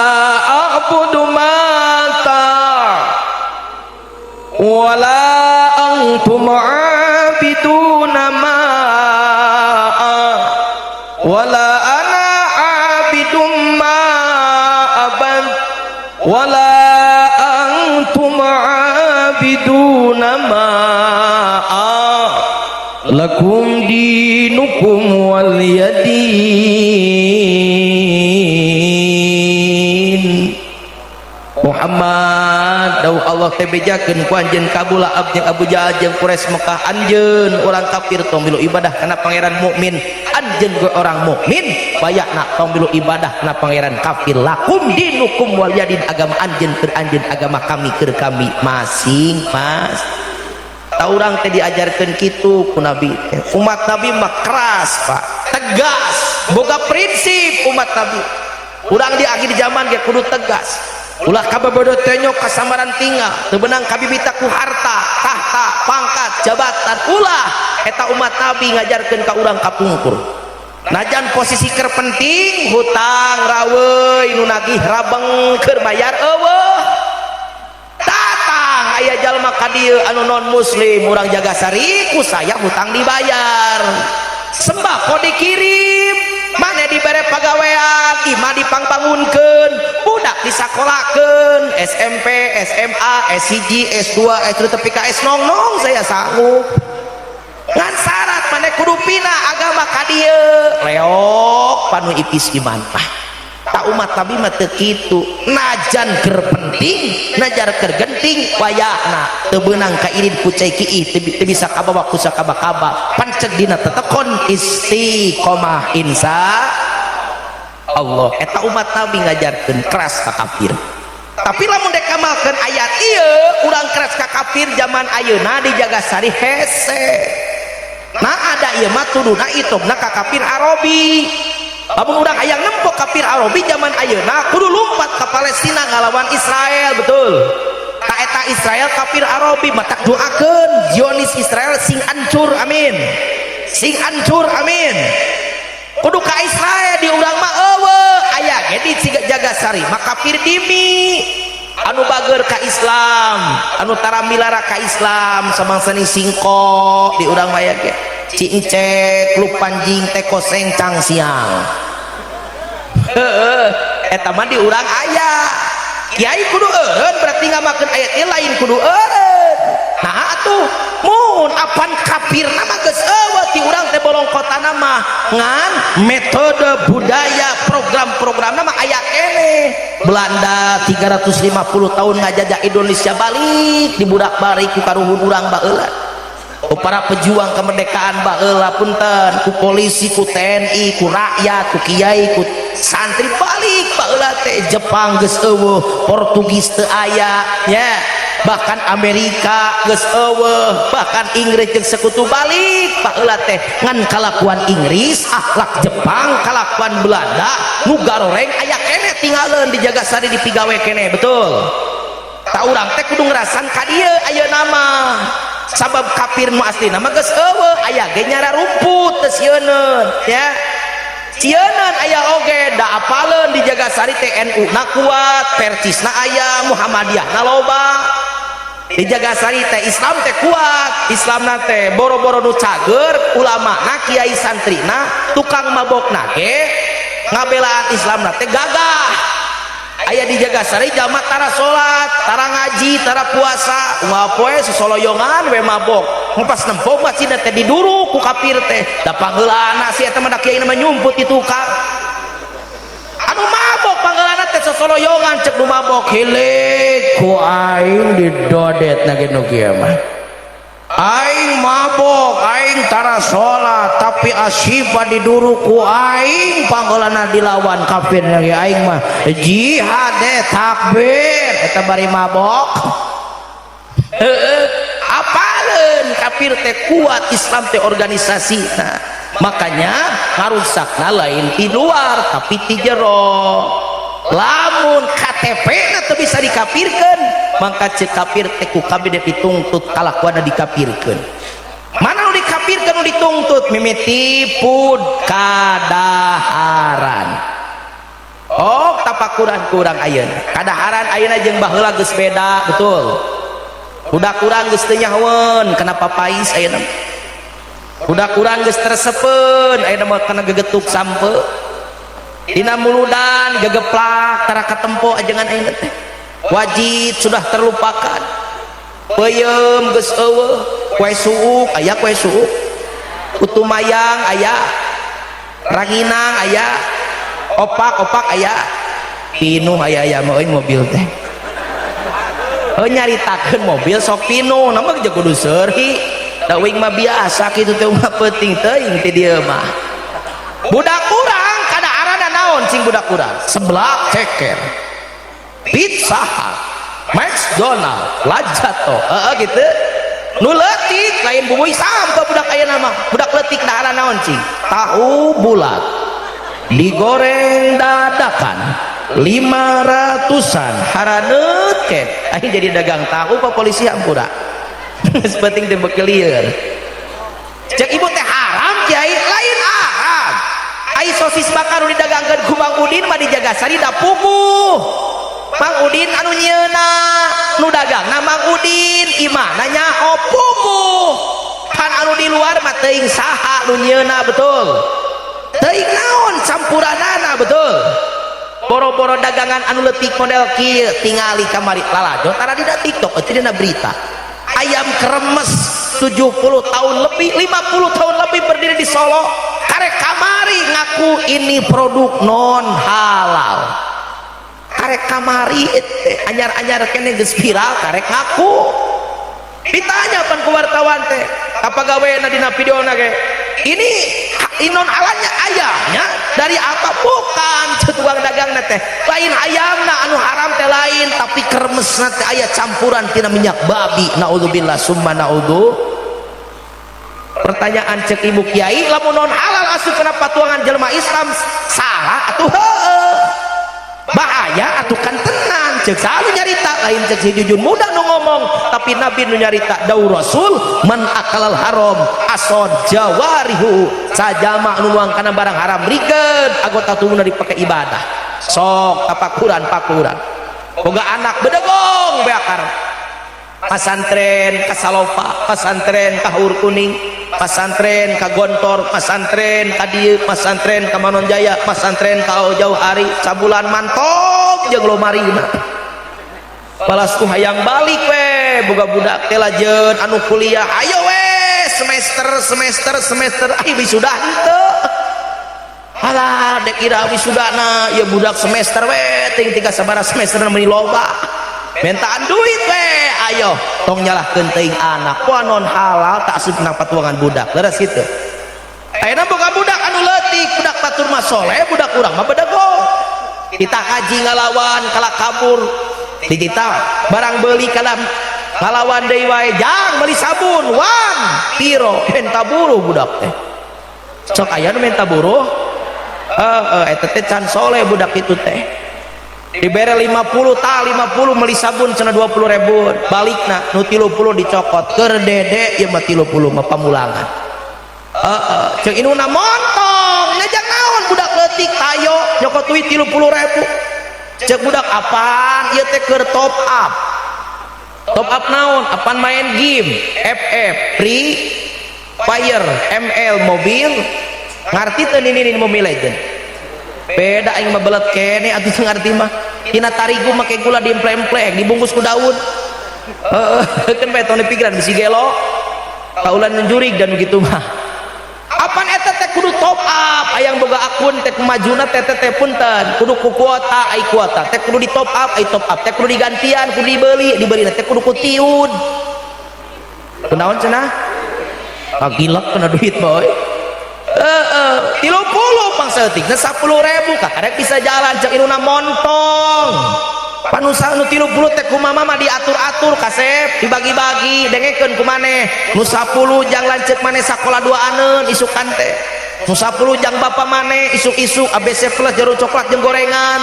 a'budu mata wala antum abiduna ma wala ana abidum ma abad wala antum abiduna ma lakum dinukum waliyadin. Muhammad dawuh Allah teh bejakeun ku anjeun kabula jeung Abu Jahal jeung Quraisy Mekah anjeun urang kafir tong milu ibadah kana pangeran mukmin anjeun ge orang mukmin bayakna tong milu ibadah kana pangeran kafir lakum dinukum waliyadin agama anjeun keur anjeun agama kami keur kami masing-masing. Ta urang teh diajarkeun kitu ku Nabi umat Nabi mah keras Pak tegas boga prinsip umat Nabi urang di akhir zaman ge kudu tegas ulah kabobodo tenyok kasamaran tinggal teu beunang kabibita ku harta tahta pangkat jabatan ulah eta umat Nabi ngajarkeun ka urang kapungkur najan posisi keur penting hutang raweuy nu nagih rabeng keur bayar eueuh datang aya jalma ka dieu anu non muslim urang jaga sari ku saya hutang dibayar sembako dikirim mana dibere pagawean imah dipangbangunkeun budak disakolahkeun SMP SMA S1 S2 S3 tepi ka S nong saya sanggup ngan syarat mana kudu pina agama ka dieu leok panu ipis iman mah tak umat Nabi mah teu kitu najan keur penting najar keur genting wayahna teu beunang ka irid ku cai kiih teu bisa kabawa ku sakaba-kaba panceg dina tetekon istiqomah insya Allah eta umat Nabi ngajarkeun keras ka kafir tapi lamun dek kamalkeun ayat ieu urang keras ka kafir zaman ayeuna dijaga sari hese nah ada ieu mah tuduna itobna ka kafir Arabi lamun urang hayang nempok kafir Arabi zaman ayeuna kudu lumpat ke Palestina ngalawan Israel betul ta eta Israel kafir Arabi matak doakeun Zionis Israel sing hancur amin sing hancur amin kudu ka Israel di urang mah eueuh aya ge di jaga sari mah kafir dimi anu bager ka Islam anu tara milara ka Islam samangsani singko di urang mah aya ge cincek lu panjing teh koseng cang siang eta mah di urang aya kiai kudu eureun berarti ngamakeun ayat ieu lain kudu eureun nah atuh mun apan kafirna mah geus eueuh ti urang teh bolong kotana mah ngan metode budaya program-programna mah aya keneh Belanda 350 tahun ngajajah Indonesia balik dibudak-balik ku karuhun urang baheula para pejuang kemerdekaan baheula punten ku polisi ku TNI ku rakyat ku kiai ku santri balik baheula teh Jepang geus eueuh Portugis teu aya nya bahkan Amerika geus eueuh bahkan Inggris jeung sekutu balik baheula teh ngan kalakuan Inggris akhlak Jepang kalakuan Belanda nu garoreng aya keneh tinggalin dijaga sari dipigawe keneh betul ta urang teh kudu ngerasan ka dieu ayeuna mah sabab kafir nu aslina mah geus eueuh aya ge nyara rumput teu sieun ya sieun aya oge da apaleun dijaga sari teh NU na kuat Percisna aya Muhammadiyah na loba dijaga sari teh Islam teh kuat Islamna teh boro-boro nu cager ulama na kiai santrina tukang mabokna ge ngabelaan Islamna teh gagah aya dijaga sari jalma tara salat tara ngaji tara puasa ngapoe sesoloyongan we mabok pas nempok masjid teh diduru ku kafir teh da panggeulana si eta mah da kiai mah nyumput di tukang anu mabok panggeulana teh sesoloyongan cek nu mabok hilik ku aing didodet na kitu kieu mah aing mabok aing tara salat tapi asipa diduru ku aing panggeulana dilawan kafir lagi aing mah jihad takbir eta bari mabok apaleun kafir teh kuat Islam teh organisasi nah makanya ngarusakna lain di luar tapi di jero lamun KTP na teu bisa dikafirkeun mangka cek kafir teh ku kabeh dituntut kalakuanna dikafirkeun mana nu dikafirkeun nu dituntut mimiti pud kadaharan. Oh tapakuran kurang ayeuna kadaharan ayeuna jeung baheula geus beda betul. Budak kurang geus teu nyahoeun kenapa pais ayeuna. Budak kurang geus tersepeun ayeuna mah kana gegetuk sampe. Dina muludan gegeplak tara katempo ajengan ayeuna teh. Wajib sudah terlupakan. Peuyeum geus eueuh, kue suuk aya kue suuk. Putu mayang aya. Ranginang aya. Opak aya. Pinuh aya mah euy mobil teh. Nyaritakeun mobil sok pinuh nama jeung kudu seurhi. Da wing mah biasa kitu teh mah penting teuing ti dieu mah. Budak kurang kada arana naon cing budak kurang? Seblak ceker. Pizza Hut, McDonald, Lajato, gitu. Nu leutik lain bumbuy sampai budak ayeuna mah. Budak leutik da arana naon cing? Tahu bulat. Digoreng dadakan 500-an haraneut ket. Aing jadi dagang tahu pak polisi hampura. Sepenting teh bekelieur. Cek ibu teh haram kiai lain haram. Ai sosis bakar nu didagangkeun ku Mang Udin mah dijaga sari da puguh. Mang Udin anu nyieuna nu dagangna Mang Udin imana nyaho puguh. Kan anu di luar mah teuing saha nu nyieuna betul. Teuing naon campuranana betul. Boro-boro dagangan anu leutik model kieu tingali kamari lalajo tara dina TikTok teh dina berita. Ayam kremes 70 tahun lebih 50 tahun lebih berdiri di Solo karek kamari ngaku ini produk non halal. Karek kamari anyar-anyar kene geus viral karek ngaku. Ditanya pan ku wartawan teh kapagaweana dina videona ge ini non halalnya ayamnya dari apa bukan tukang dagang teh lain ayamna anu haram teh lain tapi kremesna teh aya campuran tina minyak babi naudzubillah summa naudzu. Pertanyaan cek ibu kiai lamun non halal asup kana patuangan jelema Islam salah atuh heueuh bahaya atuh kan tenang cek selalu nyarita lain cek si jujun mudah nu ngomong tapi Nabi nu nyarita daur Rasul man akalal haram asod jawarihu sajama nu nuang kana barang haram rikeun anggota tubuhna dipake ibadah sok tapakuran pakuran boga anak bedegong beakar pasantren ka Salopa pasantren ka Haur Kuning pasantren ka Gontor pasantren ka dieu pasantren ka Manonjaya pasantren ka jauh hari sabulan mantok jeung lomarina balas ku hayang balik we boga budak teh lajeun anu kuliah ayo we semester ai wisuda henteu halah dek ira wisudana ya budak semester we ting tiga sabaraha semester meuni loba mentaan duit we ayo tong nyalahkeun teuing anak poa non halal tak asup nang patuangan budak leres kitu. Ayeuna boga budak anu leutik budak batur mah soleh budak urang mah bedegong kita kaji ngalawan kala kabur ditita barang beuli kana ngalawan deui wae jang meuli sabun wan piro menta buru budak teh sok aya nu menta buru eta teh can soleh budak itu teh dibere 50 tah 50 meuli sabun cenah 20.000 balikna nu 30 dicokot keur dede ieu mah 30 mah pamulangan ceuk inuna montong ngajak naon budak leutik tayo nyokot duit 30.000 cek budak apaan ieu teh keur top up naon apaan main game FF Free Fire ML mobil ngarti teu nini Mobile Legend beda aing mah belet kene atuh teu ngarti mah tina tarigu make gula diempleng-empleng dibungkus ku daun kan bae tong pikiran bisi gelo kaulan njurig dan begitu mah apaan eta teh kudu top up hayang boga akun teh kumajuna teh punten kudu ku kuota ai kuota teh kudu di top up ai top up teh kudu digantian kudu dibeli teh kudu ku tiun kunaon cenah gilak kena duit boy 30 pangseeutikna 10.000 kah karek bisa jalan cek inuna montong panusa nu 30 teh kumaha mah diatur-atur kasep dibagi-bagi dengekeun ku maneh nu 10 jang lanceuk maneh sakola duaaneun isukan teh nu 10 jang bapa maneh isuk-isuk ABC plus jeruk coklat jeung gorengan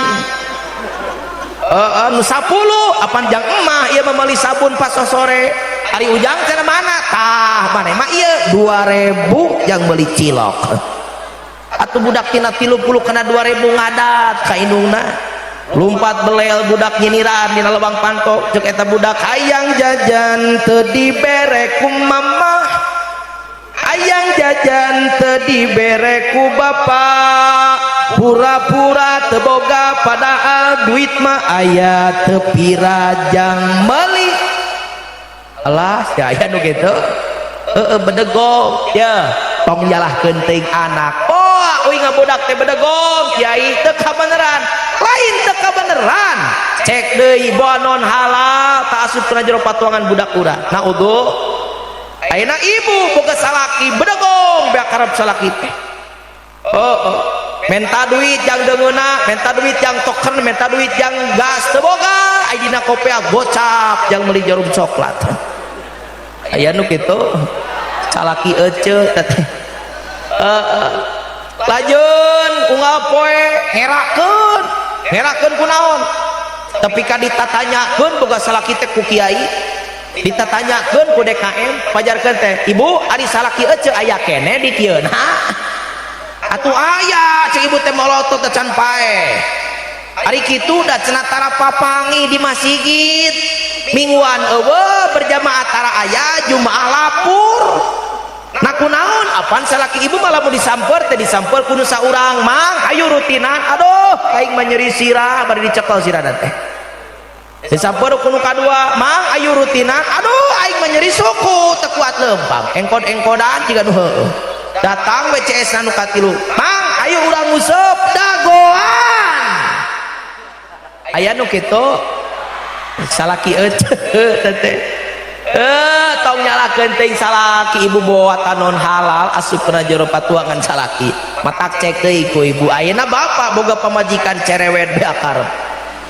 nu 10 apan jang emah ieu mah meuli sabun pas sore Ari Ujang cenah mana tah mana mah ieu 2000 yang beli cilok atuh budak tina 30 kena 2000 ngadat ka indungna lumpat belel budak nyiniran dina lubang pangkok cek eta budak hayang jajan teu dibere ku mamah hayang jajan teu dibere ku bapak pura-pura teu boga padahal duit mah aya teu pirajang meuli alah ya aya nu kitu bedegong ya tong nyalahkeun teuing anak oh uing budak teh bedegong kiai teu kabeneran lain teu kabeneran cek deui bonon halal tak asup kana jero patuangan budak urang naudzu ayeuna ibu boga salaki bedegong beak karep salaki teh menta duit yang deungeuna menta duit yang token menta duit yang gas teu boga aya dina kopea gocap yang meuli jarum coklat aya nu kitu salaki ece teh lajeun unggal poe ngerakeun kunaon tapi ka ditatanyakeun boga salaki teh ku kiai ditatanyakeun ku DKM pajarkeun teh ibu ari salaki ece aya kene di kieu nah atuh aya cek ibu teh molotot teh can pae ari kitu da cenah tara papangi di masjid mingguan eueuh berjamaah tara aya jumaah lapur nah kunaon apaan salaki ibu malah mau disamper teh disamper kudu saurang mang ayo rutinan aduh aing mah nyeri sirah bari dicekel sirah teh disamper kudu kadua mang ayo rutinan aduh aing mah nyeri suku teu kuat lempang engkod-engkodan jiga nu heueuh datang WCS anu katilu mang ayo urang nguseup dagoan aya nu kitu salaki teh tong nyalakeun teuing salaki ibu bawa tanon halal asup kana jero patuangan salaki matak cek deui ku ibu ayeuna bapak boga pamajikan cerewet beak karep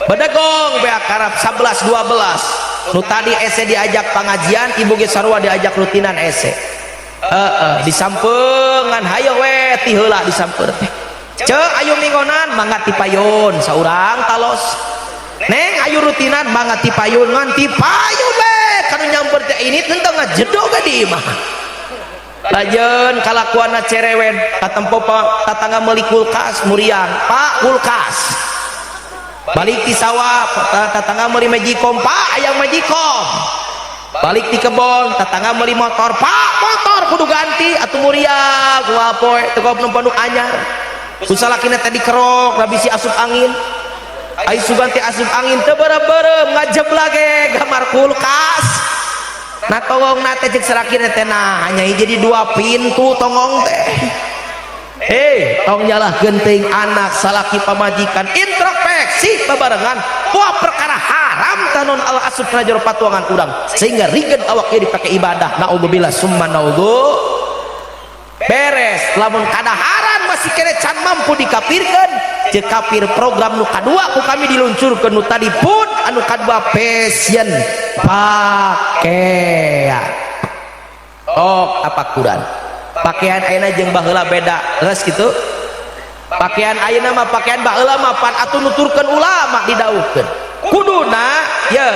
bedegong beak karep 11 12 nu tadi ese diajak pengajian ibu ge sarua diajak rutinan ese disampeungan hayo we ti heula disamper teh ceuk ayo minggonan mangga ti payun saurang talos neng ayo rutinan mangga ti payun ngan ti payun we kanu nyamper teh ini tentang ngajedo ka di imah lajeun kalakuanna cerewet katempo tatangga meuli kulkas muriang pak kulkas balik di sawah tatangga meuli majikom pak aya majikom balik di kebon tatangga meuli motor pak motor kudu ganti atuh muriang kumaha poe teu kop numpanuk anyar kusalakina teh dikerok rabisi asup angin ai suganti asup angin teu berem-berem ngajeb lage gambar kulkas nah tongong na teh cek salakina teh nah hanya jadi 2 pintu tongong teh tong nyalahkeun teuing anak salaki pamajikan introspeksi babarengan poa perkara haram tanon Allah asup kana jero patuangan urang sehingga rigeun awak ieu dipake ibadah naudzubillah summa naudzu beres lamun kadaharan masih kene can mampu dikafirkeun cek kafir program nu kadua ku kami diluncurkeun nu tadi pun anu kadua passion pakaian apa Quran pakaian ayeuna jeung baheula beda geus kitu pakaian ayeuna mah pakaian baheula mah pan atuh nuturkeun ulama didawuhkeun kuduna ya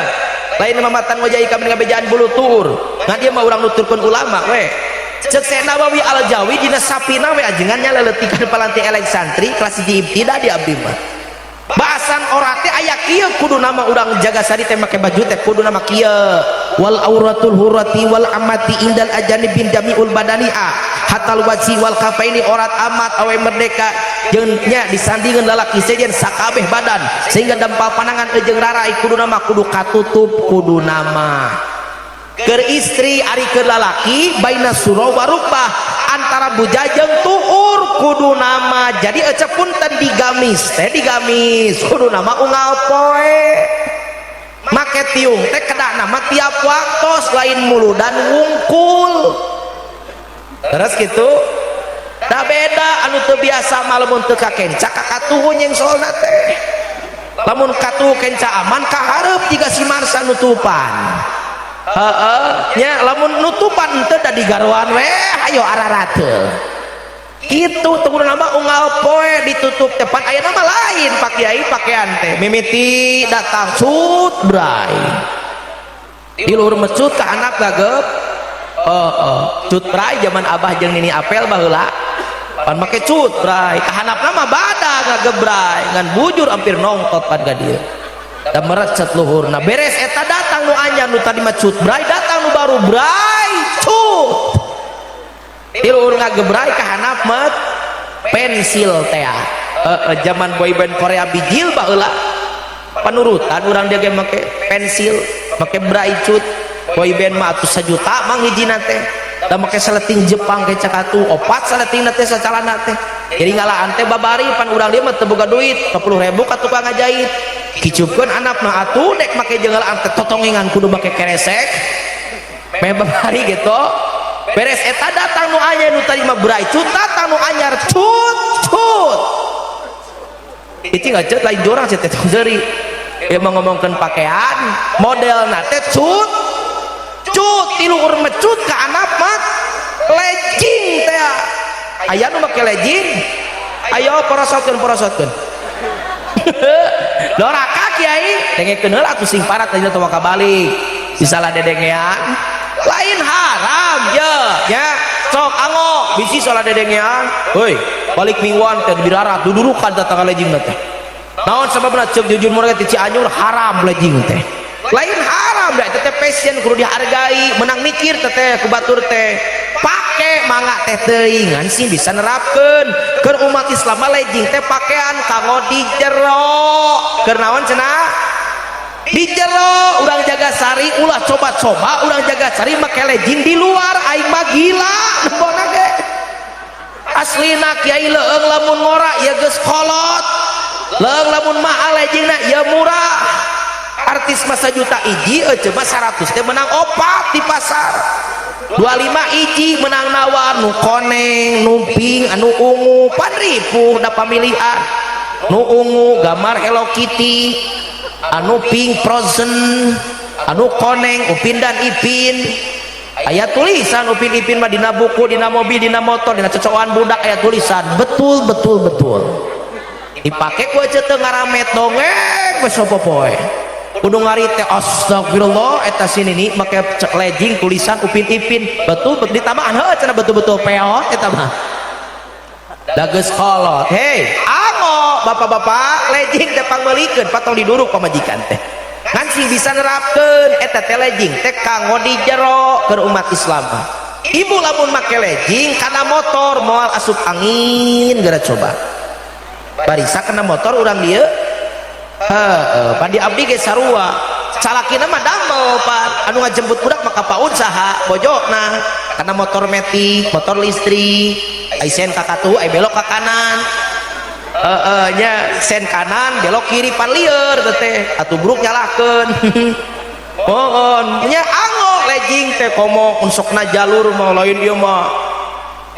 lain mamatan wajahi kami ngabejaan bulu tur ngan ieu mah urang nuturkeun ulama we cek Syekh Nawawi Al-Jawi dina sapina we ajengan nyaleuleutikeun palanti elek santri kelas 1 ibtida di abdi mah bahasan orate aya kieu kudu nama urang jaga sari teh make baju teh kudu nama kieu wal auratul hurati wal amati indal ajanibin jamiul badani'a hatal wajhi wal kafaini orat amat awe merdeka jeung nya disandingeun lalaki sejen sakabeh badan sehingga dampal panangan jeung rarai kudu nama kudu katutup kudu nama keur istri ari keur lalaki baina surau warukbah antara bujajeng tuur kudu nama jadi ecep punten digamis teh digamis kudu nama unggal poe make tiung teh kedak nama tiap waktos lain mulu dan wungkul terus gitu da beda anu teu biasa malamun teu kakenca kakatuh nyengsolna teh lamun katuh kenca aman kahareup jiga si marsa nutupan nya lamun nutupan teu da digaroan we ayo ararateul kitu teu nama unggal poe ditutup tepan aya nama lain pak kiai pakaian teh mimiti datang sut bray Tiluhur mecut ka anak gagep cut bray zaman abah jeung nini apel baheula pan make cut bray ka hanapna mah badag ngagebray ngan bujur hampir nongtot pan ka dieu da merecet luhurna beres eta datang nu anyar nu tadi mah cut bray datang nu baru bray cut tiluhur ngagebray ka hanap mah pensil teh zaman boyband Korea bijil baheula panurutan urang dia ge make pensil make bray cut boyband mah atuh sajuta mang hijina teh da make seleting Jepang ke cakatu opat seleting teh sacalana teh jadi ngalaan teh babari pan urang dia mah teu boga duit 10.000 ka tukang ngajait kicupkeun anakna atuh dek make jengelaan teh totongengan kudu make keresek me babari gitu beres eta datang nu anyar nu tadi mah bray cut datang nu anyar cut itu ngajet lain jorang sih teh jeri dia mau ngomongkan pakaian model nate cut tiluhur mecut ke anak mat legging teh aya nu make legging ayo porosotkeun doraka kiai dengekeun heula atuh sing parat teh teu kabalik disalah dedengean lain haram ya sok angok bisi salah dedengean heuy balik mingguan teh birarat dudurukan tata legging teh naon sababna ceuk jujur murah ti Cianjur haram legging teh lain haram da teh passion kudu dihargai menang mikir teh ku batur teh pake mangga teh teuing ngan sih bisa nerapkeun keur umat Islam legging teh pakaian kanggo di jero keur naon cenah di jero urang jaga sari ulah coba-coba urang jaga sari make legging di luar aing mah gila nembona ge aslina kiai leueung lamun ngora ya geus kolot leung lamun mahal leggingna ya murah artis masa juta iji coba 100 teh menang opat di pasar 25 iji menang nawar nu koneng nu pink anu ungu pan ripuh da pamilihan nu ungu gambar Hello Kitty anu pink Frozen anu koneng Upin dan Ipin aya tulisan Upin Ipin mah dina buku dina mobil dina motor dina cocokan budak aya tulisan betul dipake ku aja teu ngaramet dongeng geus popoe kudu ngari teh astagfirullah eta sinini make legging tulisan Upin Ipin betul ditambahan heuh cenah betul-betul peot eta mah da geus kolot hei ango bapak-bapak legging teh pangmeulikeun patong diduruk pamajikan teh ngan sing bisa nerapkeun eta teh legging teh kanggo di jero keur umat Islam ibu lamun make legging kana motor moal asup angin geura coba barisa kena motor urang dieu pandi abdi ge sarua calakina mah damel pan anu ngajemput budak maka paun saha bojona karena motor metik motor listrik ai sen ka katu ai belok ka kanan nya sen kanan belok kiri pan lieur teh atuh buruk nyalakeun mohon nya ango legging teh komo unsokna jalur mah lain ieu mah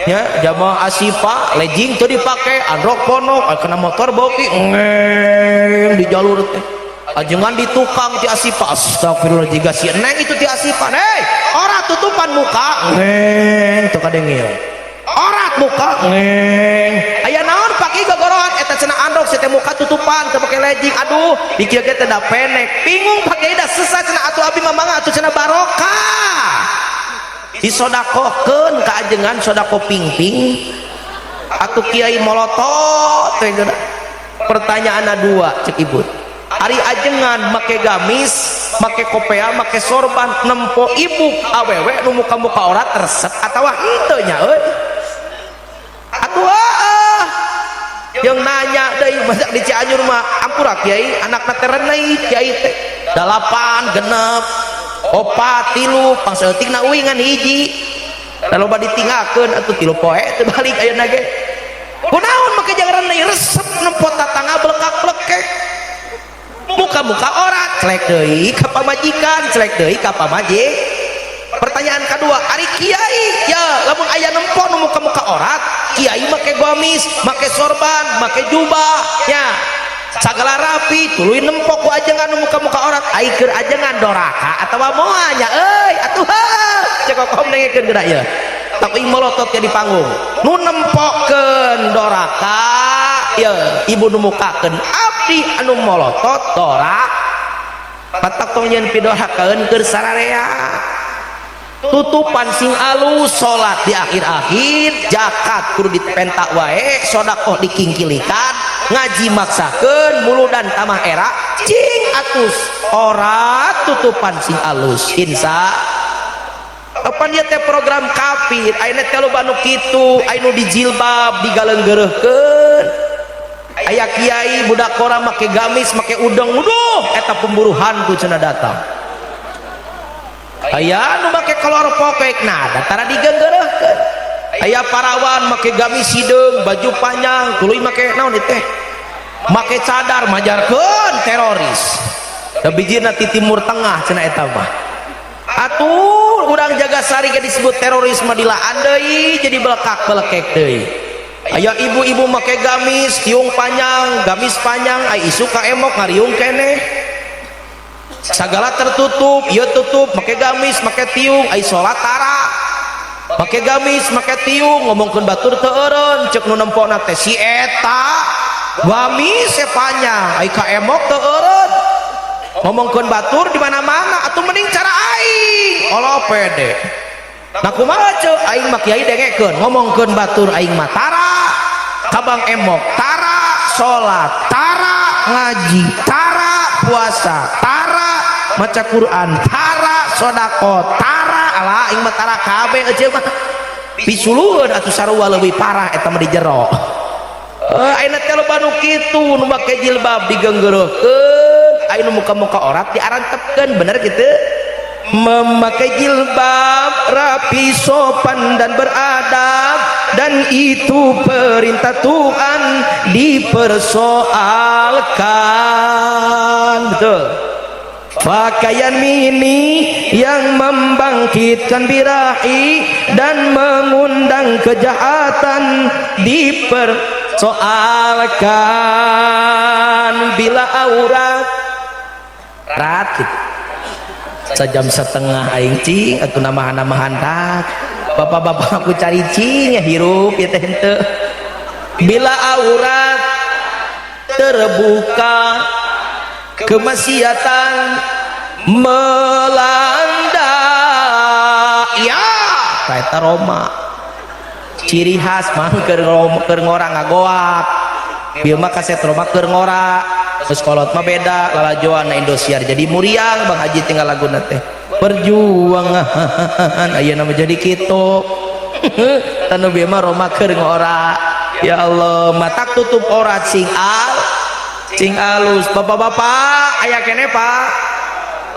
ya jamaah asipa legging teu dipake androk ponok kena motor boki ngeng di jalur teh ajengan di tukang ti asipa astagfirullah jiga si neng itu ti asipa hei ora tutupan muka ngeng teu kadengil orat muka ngeng aya naon pake gogorohan eta cenah androk si teh muka tutupan teu pake legging aduh dikira teh da penek bingung pake da sesat cenah atuh abi mamang atuh cenah barokah disodakohkeun ka ajengan sodako ping-ping atuh kiai molotot teh pertanyaanna dua cek ibu ari ajengan make gamis make kopea make sorban nempo ibu awewe nu muka-muka ora terset atawa henteu nya euy atuh yang nanya deui masak di Cianjur mah ampura kiai anakna teh renei kiai teh 8 genep opat tilu pangseutikna uingan hiji lalu badi tinggalkeun atuh 3 poe teu balik ayeuna ge kunaon make jangaran deui resep nempo tatangga blekak-blekek muka-muka ora celek deui ka pamajikan celek deui ka pamajik pertanyaan kedua ari kiai ya lamun aya nempo nu muka-muka orat kiai make gamis make sorban make jubah ya sagala rapi tuluy nempok ku ajengan nu muka-muka orat ai keur ajengan doraka atawa moal nya euy atuh cek kokom nengekeun geura ieu tapi molotot di panggung nu nempokkeun doraka ieu ibu nu mukakeun abdi anu molotot dorak patak tong yen pidohakeun keur sararea tutupan sing alus salat di akhir-akhir zakat kudu dipentak wae sedekah dikingkilikan ngaji maksakeun muludan tamah era cing atus ora tutupan sing alus insya apa dia teh program kafir ayeuna teh loba nu kitu aya nu dijilbab digaleunggeureukkeun aya kiai budak kora make gamis make udeng uduh eta pemburuhan ku cenah datang aya nu make kolor pokekna datara digeunggeureukkeun aya parawan make gamis hideung baju panjang tuluy make naon teh make cadar majarkeun teroris da bijirna ti timur tengah cenah eta mah atuh urang jaga sari ge disebut terorisme dilaan deui jadi belekak-belekek deui aya ibu-ibu make gamis tiung panjang gamis panjang ai isu ka emok ngariung keneh sagala tertutup ieu tutup make gamis make tiung ai salat tara make gamis make tiung ngomongkeun batur teu eureun ceuk nu nempona teh si eta gamis panjang ai ka emok teu eureun ngomongkeun batur di mana-mana atuh mending cara aing olo pede nah kumaha ceuk aing mah kiai dengekeun ngomongkeun batur aing mah tara kabang emok tara salat tara ngaji tara puasa tara maca Quran tara sedekah tara alah aing mah tara kabeh eueuh mah pisulueun atuh sarua leuwih parah eta mah di jero ayeuna teh loba nu kitu nu make jilbab digeunggeureukkeun aya nu muka-muka orat diarantepkeun bener gitu memakai jilbab rapi sopan dan beradab dan itu perintah Tuhan dipersoalkan betul pakaian mini yang membangkitkan birahi dan mengundang kejahatan dipersoalkan bila aurat ratit sejam setengah aing cing atuh namahan-namahan tak bapak-bapak aku cari cing ya hirup ya teh henteu bila aurat terbuka kemaksiatan melanda ya kaeta Roma ciri khas mah keur ngora ngagoak bieu mah kaset Roma keur ngora terus kolot mah beda lalajoan na Indosiar jadi muriang Bang Haji tinggal laguna teh perjuangan ayeuna mah jadi kitu tanu bieu mah Roma keur ngora ya Allah matak tutup orat sing alus bapak-bapak aya keneh Pak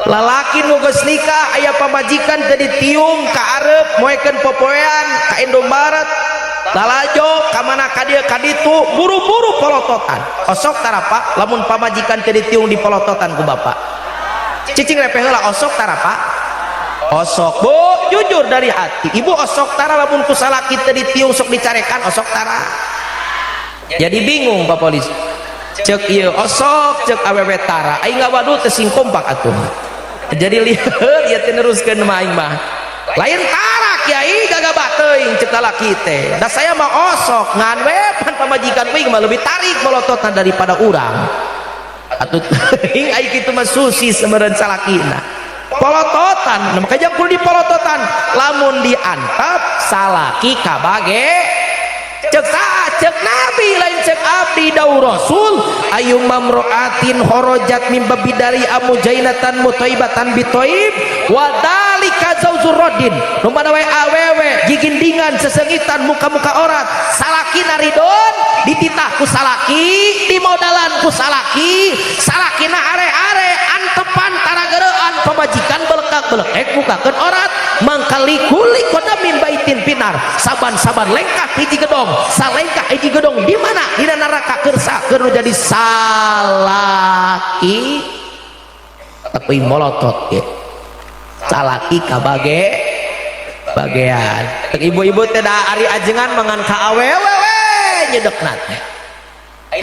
lalaki nu geus nikah aya pamajikan teu ditiung ka arep moekeun popoean ka Indomaret lalajo kamana kadia kaditu buru-buru polototan osok tara Pak lamun pamajikan teu ditiung di polototan ku bapak cicing repeh heula osok tara Pak osok bu jujur dari hati ibu osok tara lamun ku salaki teu ditiung sok dicarekan osok tara jadi bingung Pak Polisi cek ieu osok cek awewe tara aing ngawaduh teu sing kompak atuh jadi lieur ieu teh neruskeun mah aing mah lain tara kiai gagabah teuing cek lalaki teh da saya mah osok ngan we pan pamajikan we mah lebih tarik melototna daripada urang atuh teuing ai kitu mah susi semeureun salakina polototan maka jang kudu dipolototan lamun diantep salaki kabage cek saat cek nabi lain cek abdi dawu rasul ayu mamroatin horojat min babidari amujainatan mutaibatan bitoib wadalika zauzurodin rumana we awewe gigindingan sesengitan muka-muka orat salaki naridon dititah ku salaki dimodalan ku salaki salakina are-are antepan tarageureun pamajikan belekak-belekek mukakeun orat mangkali kuli koda min baitin pinar saban-saban lengkah hiji gedong salengkah hiji gedong di mana dina neraka keur sakeun jadi salaki tapi molotot ya salaki kabage bagean ibu-ibu teh da ari ajengan mangan ka awewe nyedekna teh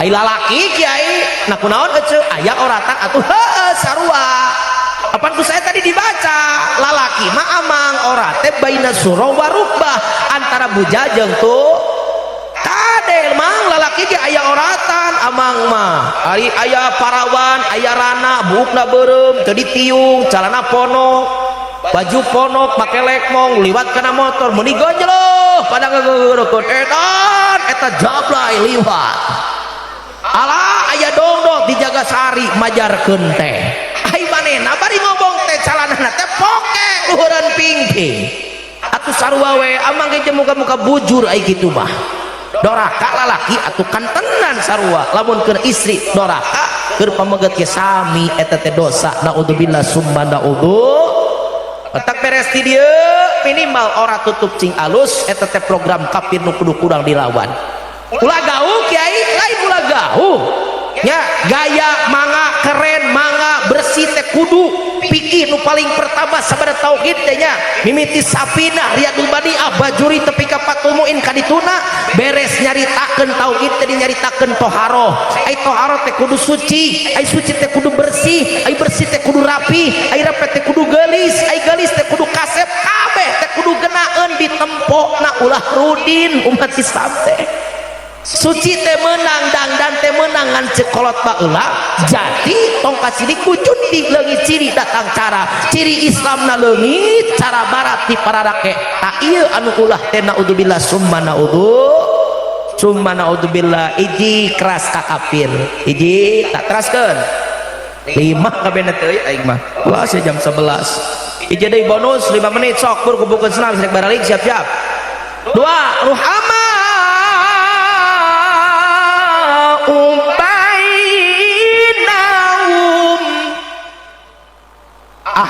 ai lalaki kiai nah kunaon ece aya oratan atuh heuh sarua apan ku saya tadi dibaca lalaki mah amang orate baina surah wa rukbah antara buja jeung tu kadel mang lalaki lalaki ge aya oratan amang mah ari aya parawan aya rana buukna beureum teu ditiung calana ponok baju ponok make lekmong liwat kana motor mun digonjloh pada ngageureukkeun edan eta jablay liwat ala aya dongdong di Jagasari majarkeun teh ai manehna bari ngomong teh calanana teh poke luhureun pingping atuh sarua we amang ge muka-muka bujur ai kitu mah doraka lalaki atuh kantenan sarua lamun keur istri doraka keur pameget ge sami eta teh dosa naudzubillah summa naudzu tak beres di dieu minimal ora tutup cing alus eta teh program kafir nu kudu kurang dilawan ulah gaul kiai lain ulah gaul nya gaya manga keren manga bersih teh kudu pikir nu paling pertama sabada tauhid teh nya mimiti sapina riyadul badiah bajuri tepi ka patumuin kadituna beres nyaritakeun tauhid teh nyaritakeun toharoh ai toharoh teh kudu suci ai suci teh kudu bersih ai bersih teh kudu rapi ai rapi teh kudu geulis ai geulis teh kudu kasep kabeh teh kudu genaeun di tempona ulah rudin umat Islam teh suci teh menang dangdan teh menang ngan cekolot baheula jadi tong kasih dikucun di leungit ciri datang cara ciri Islamna leungit cara barat di paradake tak ieu anu ulah teh naudzubillah summa naudzubillah iji keras ka kafir iji tak teraskeun 5 kabeh teh aing mah ulah jam 11 iji deui bonus 5 menit sok kur kubukeun senam rek baralik siap-siap 2 ruhama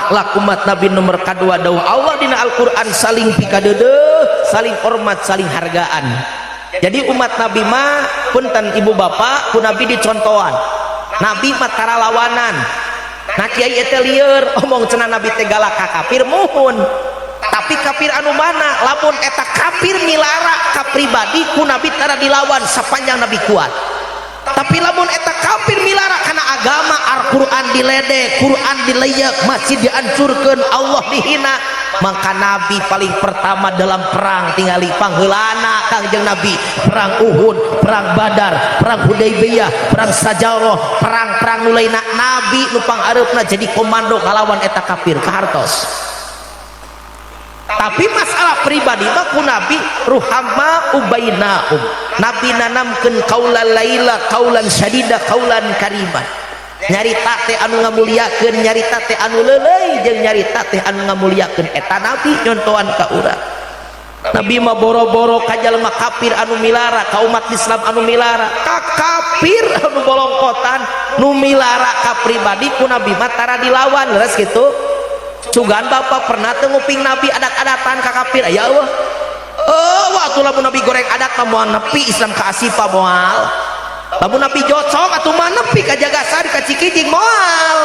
akhlak umat Nabi nomor kedua dawuh Allah dina Al-Qur'an saling pikadeudeuh saling hormat saling hargaan jadi umat Nabi mah punten ibu bapak ku Nabi dicontohan Nabi mah tara lawanan nah kiai eta lieur omong cenah Nabi teh galak ka kafir muhun tapi kafir anu mana lamun eta kafir milara ka pribadi ku Nabi tara dilawan sapanjang Nabi kuat tapi lamun eta kafir milara kana agama Al-Qur'an diledek Quran dileyak masjid dihancurkeun Allah dihina maka Nabi paling pertama dalam perang tingali pangheulana Kangjeng Nabi perang Uhud perang Badar perang Hudaybiyah perang Sajarah perang-perang nulaina Nabi nu panghareupna jadi komando ngalawan eta kafir kahartos tapi masalah pribadi mah ku Nabi ruhama ubainahum Nabi nanamkeun kaulan laila kaulan syadida kaulan kariman nyarita teh anu ngamuliakeun nyarita teh anu leuleuy jeung nyarita teh anu ngamuliakeun eta Nabi nyontohan ka urang Nabi mah boro-boro ka jalma kafir anu milara ka umat Islam anu milara ka kafir anu bolongkotan nu milara ka pribadi ku Nabi mah tara dilawan leres kitu sugan bapak pernah teu nguping Nabi adat-adatan ka kafir aya eueuh waktu lamun Nabi goreng adat mah moal nepi Islam ka Asipa moal lamun Nabi jocok atuh mah nepi ka Jagasari ka Cikijing moal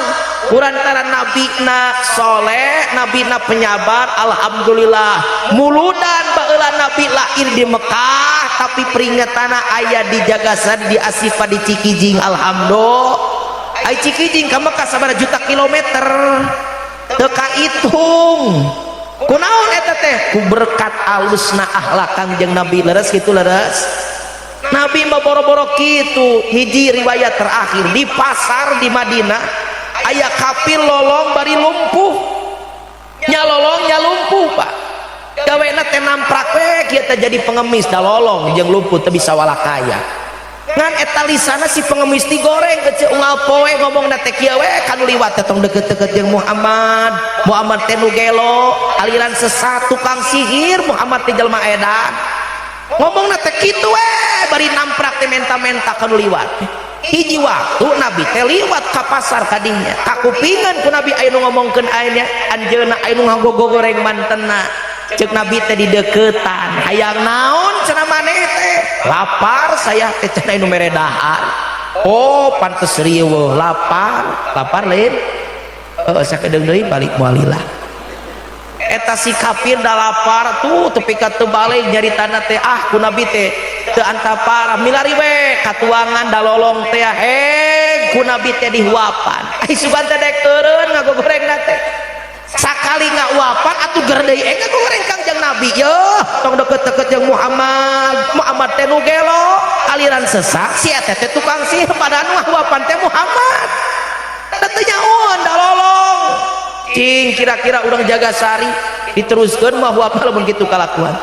kurantara nabina soleh nabina penyabar alhamdulillah muludan baheula Nabi lahir di Mekah tapi peringatana aya di Jagasari di Asipa di Cikijing alhamdulillah ai Cikijing ka Mekah sabaraha juta kilometer teka hitung kunaon eta teh ku berkat alusna akhlak Kangjeng Nabi leres kitu leres Nabi mah boro-boro kitu hiji riwayat terakhir di pasar di Madinah aya kafir lolong bari lumpuh nya lolong nya lumpuh Pak gawena teh namprak we kieu teh jadi pengemis da lolong jeung lumpuh teu bisa walakaya ngan eta lisana si pengemis digoreng kecil unggal poe ngomongna teh kieu we kanu liwat teh tong deket-deket jeung Muhammad teh nu gelo aliran sesat tukang sihir Muhammad teh jelema edan ngomongna teh kitu we bari namprak teh menta-menta kanu liwat hiji waktu Nabi teh liwat ka pasar kadinya kakupingan ku Nabi aya nu ngomongkeun aya anjeunna aya nu ngagogoreng mantenna cek Nabi teh di deketan hayang naon cenah maneh teh lapar saya teh cenah anu mere dahar oh pantes riweuh lapar lain sakedeung deui balik mualilah eta si kafir da lapar tuh tepi ka teu balik nyaritana teh ku Nabi teh teu antapara milari we katuangan da lolong teh ku Nabi teh dihuapan ai sugan teh dek eureun ngagogorengna teh sakali ngauapan atuh gerdei ngagoreng Kangjeng Nabi yo tong deket-deket jeung Muhammad teh nu gelo aliran sesat si eta teh tukang sihir padahal mah wapan teh Muhammad teh nyaon da lolong cing kira-kira urang jaga sari diteruskeun mah wap lamun kitu kalakuan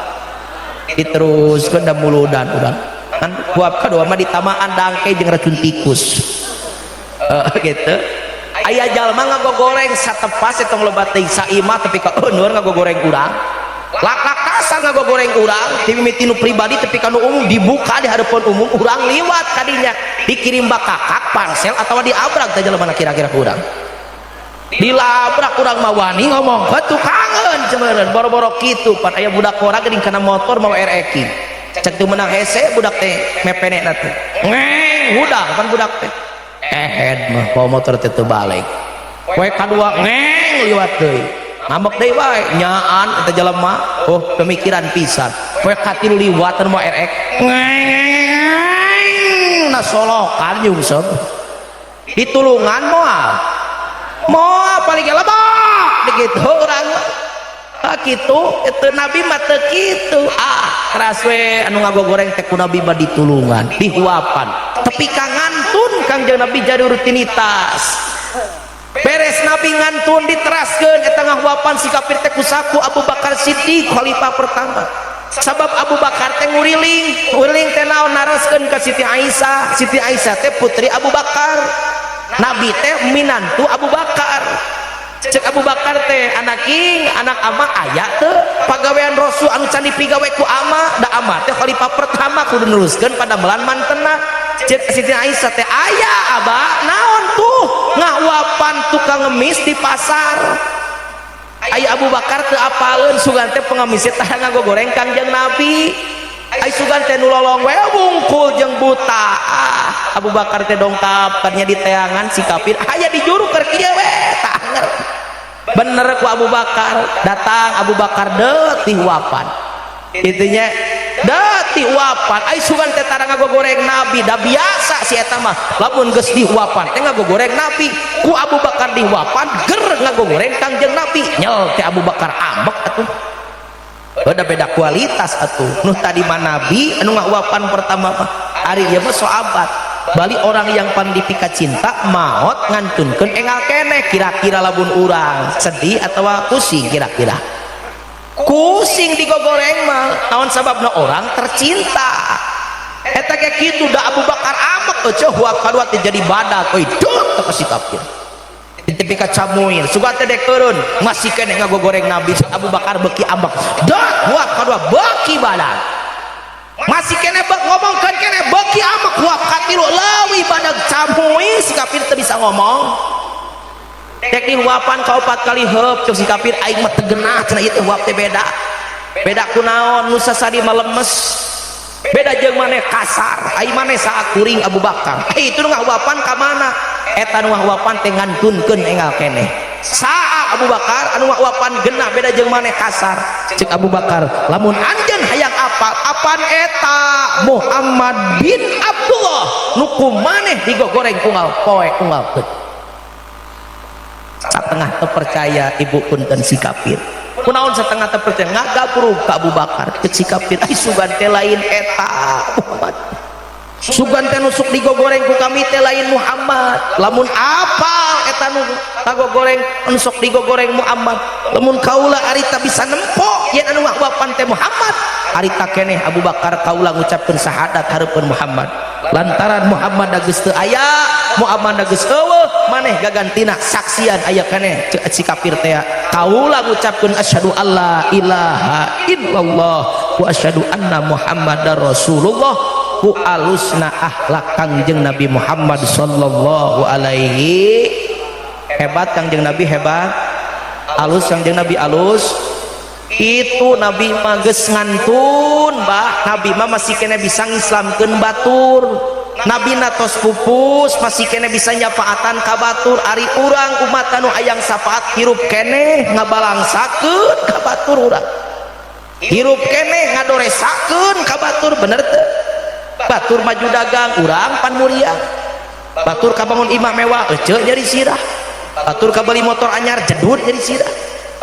diteruskeun da muludan urang kan wap kadua mah ditamaan dangke jeung racun tikus gitu aya jalma ngagogoreng satepas eta loba teh saimah tapi ka euneur ngagogoreng urang lakasan ngagogoreng urang ti mimiti nu pribadi tapi ka nu umum dibuka di hadapan umum urang liwat kadinya dikirim bakakak parsel atawa diabrag teh jalma kira-kira ku urang dilabrak urang mah wani ngomong tukangeun cemeureun boro-boro kitu pan aya budak kora geuning kana motor mawa RX cek teu meunang hese budak teh mepenena teh ngeng hudang pan budak teh mah bawa motor teh teu balik poe kadua ngeng liwat deui ngambek deui wae nyaan eta jelema oh pemikiran pisan poe katilu liwatan mah RX ngeng nasolokan nyungsep ditulungan moal paling lebak begitu urang kitu itu nabi mah teu kitu keras we anu ngagogoreng teh ku nabi mah ditulungan dihuapan tapi ka ngantun kangjeng nabi jadi rutinitas beres nabi ngantun diteraskeun eta ngahuapan si kafir teh ku saku Abu Bakar Siddiq khalifah pertama sabab Abu Bakar teh nguriling teh naon naraskeun ka Siti Aisyah teh putri Abu Bakar nabi teh minantu Abu Bakar cek Abu Bakar teh anak ama aya teu pagawean Rasul anu can dipigawe ku ama da ama teh khalifah pertama kudu neruskeun pada melan mantena cek Siti Aisyah teh aya abah naon tuh ngahuapan tukang ngemis di pasar aya Abu Bakar teu apaleun sugan teh pengemis teh ngagogoreng Kangjeng Nabi ai sugan teh nu lolong we bungkul jeung buta Abu Bakar teh dongkap karnya di teangan si kafir aya di juru keur kieu we tanger bener ku Abu Bakar datang Abu Bakar deut dihuapan intinya deut dihuapan ai sugan teh tara ngagogoreng Nabi da biasa si eta mah lamun geus dihuapan teh ngagogoreng Nabi ku Abu Bakar dihuapan ger ngagogoreng Kangjeng Nabi nyel teh Abu Bakar ambek atuh beda-beda kualitas atuh nuh tadi mah Nabi anu ngahuapan pertama mah ari ieu mah sahabat bali orang yang pandipika cinta maot ngantunkeun engal keneh kira-kira lamun urang sedih atawa pusing kira-kira kusing digogoreng mah naon sababna orang tercinta eta ge kitu da Abu Bakar amek eueuh huap kadua teh jadi badak euy dut ka si kafir tepi ka camuin suga teh dek turun masih keneh ngagogoreng Nabi Abu Bakar beuki ambek dut huap kadua beuki badak masih kena ngomongkan kena beki amak huap katilu lawi badak camuy si kafir teu bisa ngomong dek di huapan kaopat kali heup cuk si kafir aing mah teu geunah cenah ieu huap teh beda kunaon nu sasadi mah lemes beda jeung maneh kasar aing maneh saat kuring Abu Bakar itu nu ngahuapan ka mana eta nu ngahuapan teh ngantunkeun engal keneh saa Abu Bakar anu ngahuapan geunah beda jeung maneh kasar cek Abu Bakar lamun anjeun hayang apaan eta Muhammad bin Abdullah nuku maneh digogoreng unggal poe unggal keut satengah teu percaya ibu punten si kafir kunaon satengah teu percaya ngagapurug ka Abu Bakar cek si kafir ai sugan teh lain eta Muhammad sugan teh nusuk digogoreng ku kami teh lain Muhammad lamun apa eta nu ngagogoreng nusuk digogoreng Muhammad lamun kaula arita bisa nempok yen anu ngahuapan teh Muhammad arita keneh Abu Bakar kaula ngucapkeun syahadat hareupeun Muhammad lantaran Muhammad da geus teu aya Muhammad da geus eueuh maneh gagantina saksian aya keneh si kafir teh kaula ngucapkeun asyhadu alla ilaha illallah wa asyhadu anna Muhammadar Rasulullah ku alusna akhlak Kangjeng Nabi Muhammad sallallahu alaihi hebat Kangjeng Nabi hebat alus Kangjeng Nabi alus itu Nabi mah geus ngantun bah Nabi mah masih kena bisa ngislamkeun batur Nabi natos pupus masih kena bisa nyafaatan ka batur ari urang umat anu hayang syafaat hirup keneh ngabalangsakeun ka batur urang hirup keneh ngadoresakeun ka batur bener teu batur maju dagang urang pan mulia batur kabangun imah mewah ece jadi sirah batur kabeli motor anyar jedud jadi sirah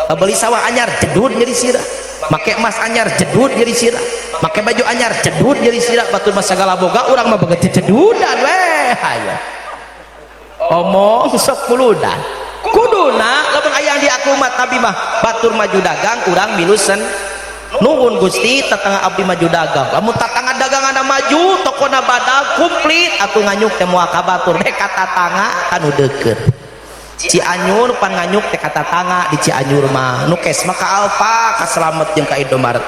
kabeli sawah anyar jedud jadi sirah make emas anyar jedud jadi sirah make baju anyar cedud jadi sira batur mah sagala boga urang mah beget cedudan weh aya omong sok muludan kuduna lamun aya di aku umat nabi mah batur maju dagang urang milusen nuhun Gusti tatangga abdi maju dagang lamun tatangga dagangan maju tokona badag komplit atuh nganyuk teh moal ka batur dek ka tatangga anu deukeut Cianjur pan nganyuk teh ka tatangga di Cianjur mah nu kes mah ka Alfa ka Slamet jeung ka Indomaret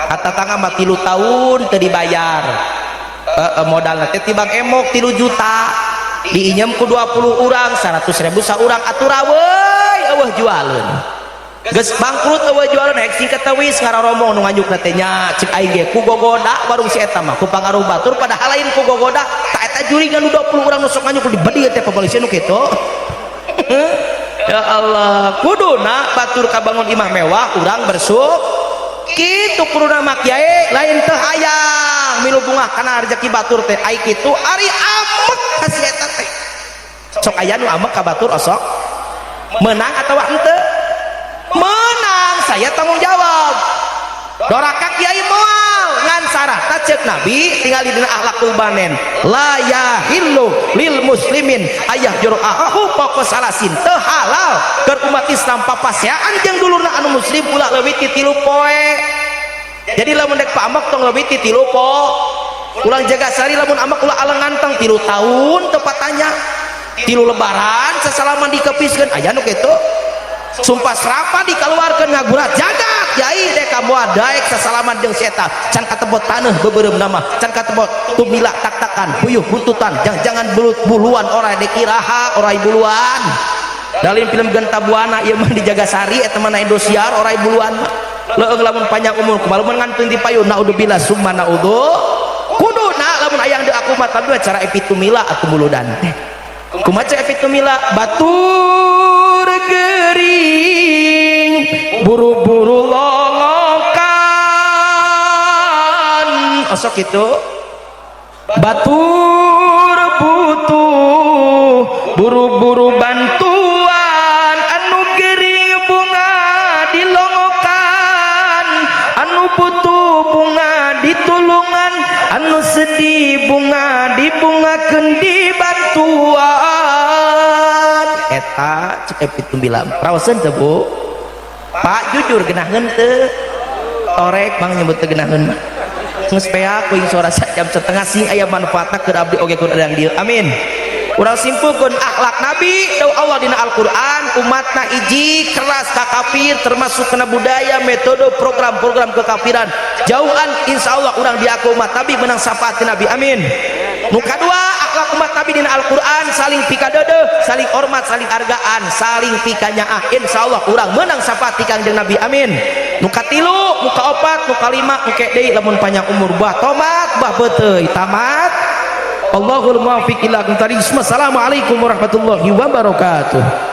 ka tatangga mah 3 tahun teu dibayar modalna teh tibang emok 3 juta diinjem ku 20 urang 100.000 saurang aturaweuy eueuh jualeun geus bangkrut eueuh jualeun hek singkat teuwis ngararomong nu nganyukna teh nya cek aing ge ku gogoda warung si eta mah ku pangaruh batur padahal lain ku gogoda ta eta juringan nu 20 urang nu sok nganyuk di bedi teh pamalisieun nu kitu ya Allah kuduna batur kabangun imah mewah urang bersuk kitu kuduna mak kiai lain teu hayang milu bunga kana rezeki batur teh ai kitu ari amek ka si eta teh sok aya nu amek ka batur osok menang atawa henteu menang saya tanggung jawab doraka kiai moal ngan syarat cek nabi tinggal di dina akhlakul banen la yahillu lil muslimin ayah jur'ahu pokok salasin teu halal keur umat Islam papasean jeung dulurna anu muslim ulah leuwih ti 3 poe jadi lamun dek paamek tong leuwih ti 3 poe ulang jaga sari lamun amek ulah alengan tong 3 tahun tepat tanya 3 lebaran sasalaman dikepiskeun aya nu kitu sumpah serapa dikeluarkan ngagurat jagat yai dek kamu daek sasalaman jeung si eta can katebot taneuh beubeurem nama can katebot tumila tak-takan puyuh buntutan jangan buluan ora dek iraha ora buluan dalin film genta buana ieu mah dijaga sari eta mah Indosiar ora buluan mah leueung lamun panjang umur kumaha ngantun di payun naudzubillah summa naudzu kuduna lamun aya deuk aku mah tapi cara epitumila atuh muludan teh kumaha epitumila batur gering buru-buru longokan osok itu batur butuh buru-buru bantuan anu gering bunga dilongokan anu butuh bunga ditulungan anu sedih bunga dibungakeun di bantuan eta cek pitung bilang raoseun teu Bu Pak jujur genaheun teu torek Bang nyebut teu genaheun geus peak kuing suara jam setengah sing aya manfaatna keur abdi oge kun urang dieu amin urang simpulkeun akhlak nabi dawuh Allah dina Al-Qur'an umatna iji keras ka kafir termasuk kena budaya metode program-program kekafiran jauhan insyaallah urang diaku umat nabi menang syafaat nabi amin nu kadua akhlak umat nabi dina Al-Qur'an saling pikadeudeuh saling hormat saling hargaan saling pikanyaah insyaallah urang menang syafaat ti kangjeng nabi amin nu katilu nu kaopat nu kalima engke deui lamun panjang umur bah tomat bah beuteuy tamat Allahul muwaffiq ila aqwamit thoriq. Assalamualaikum warahmatullahi wabarakatuh.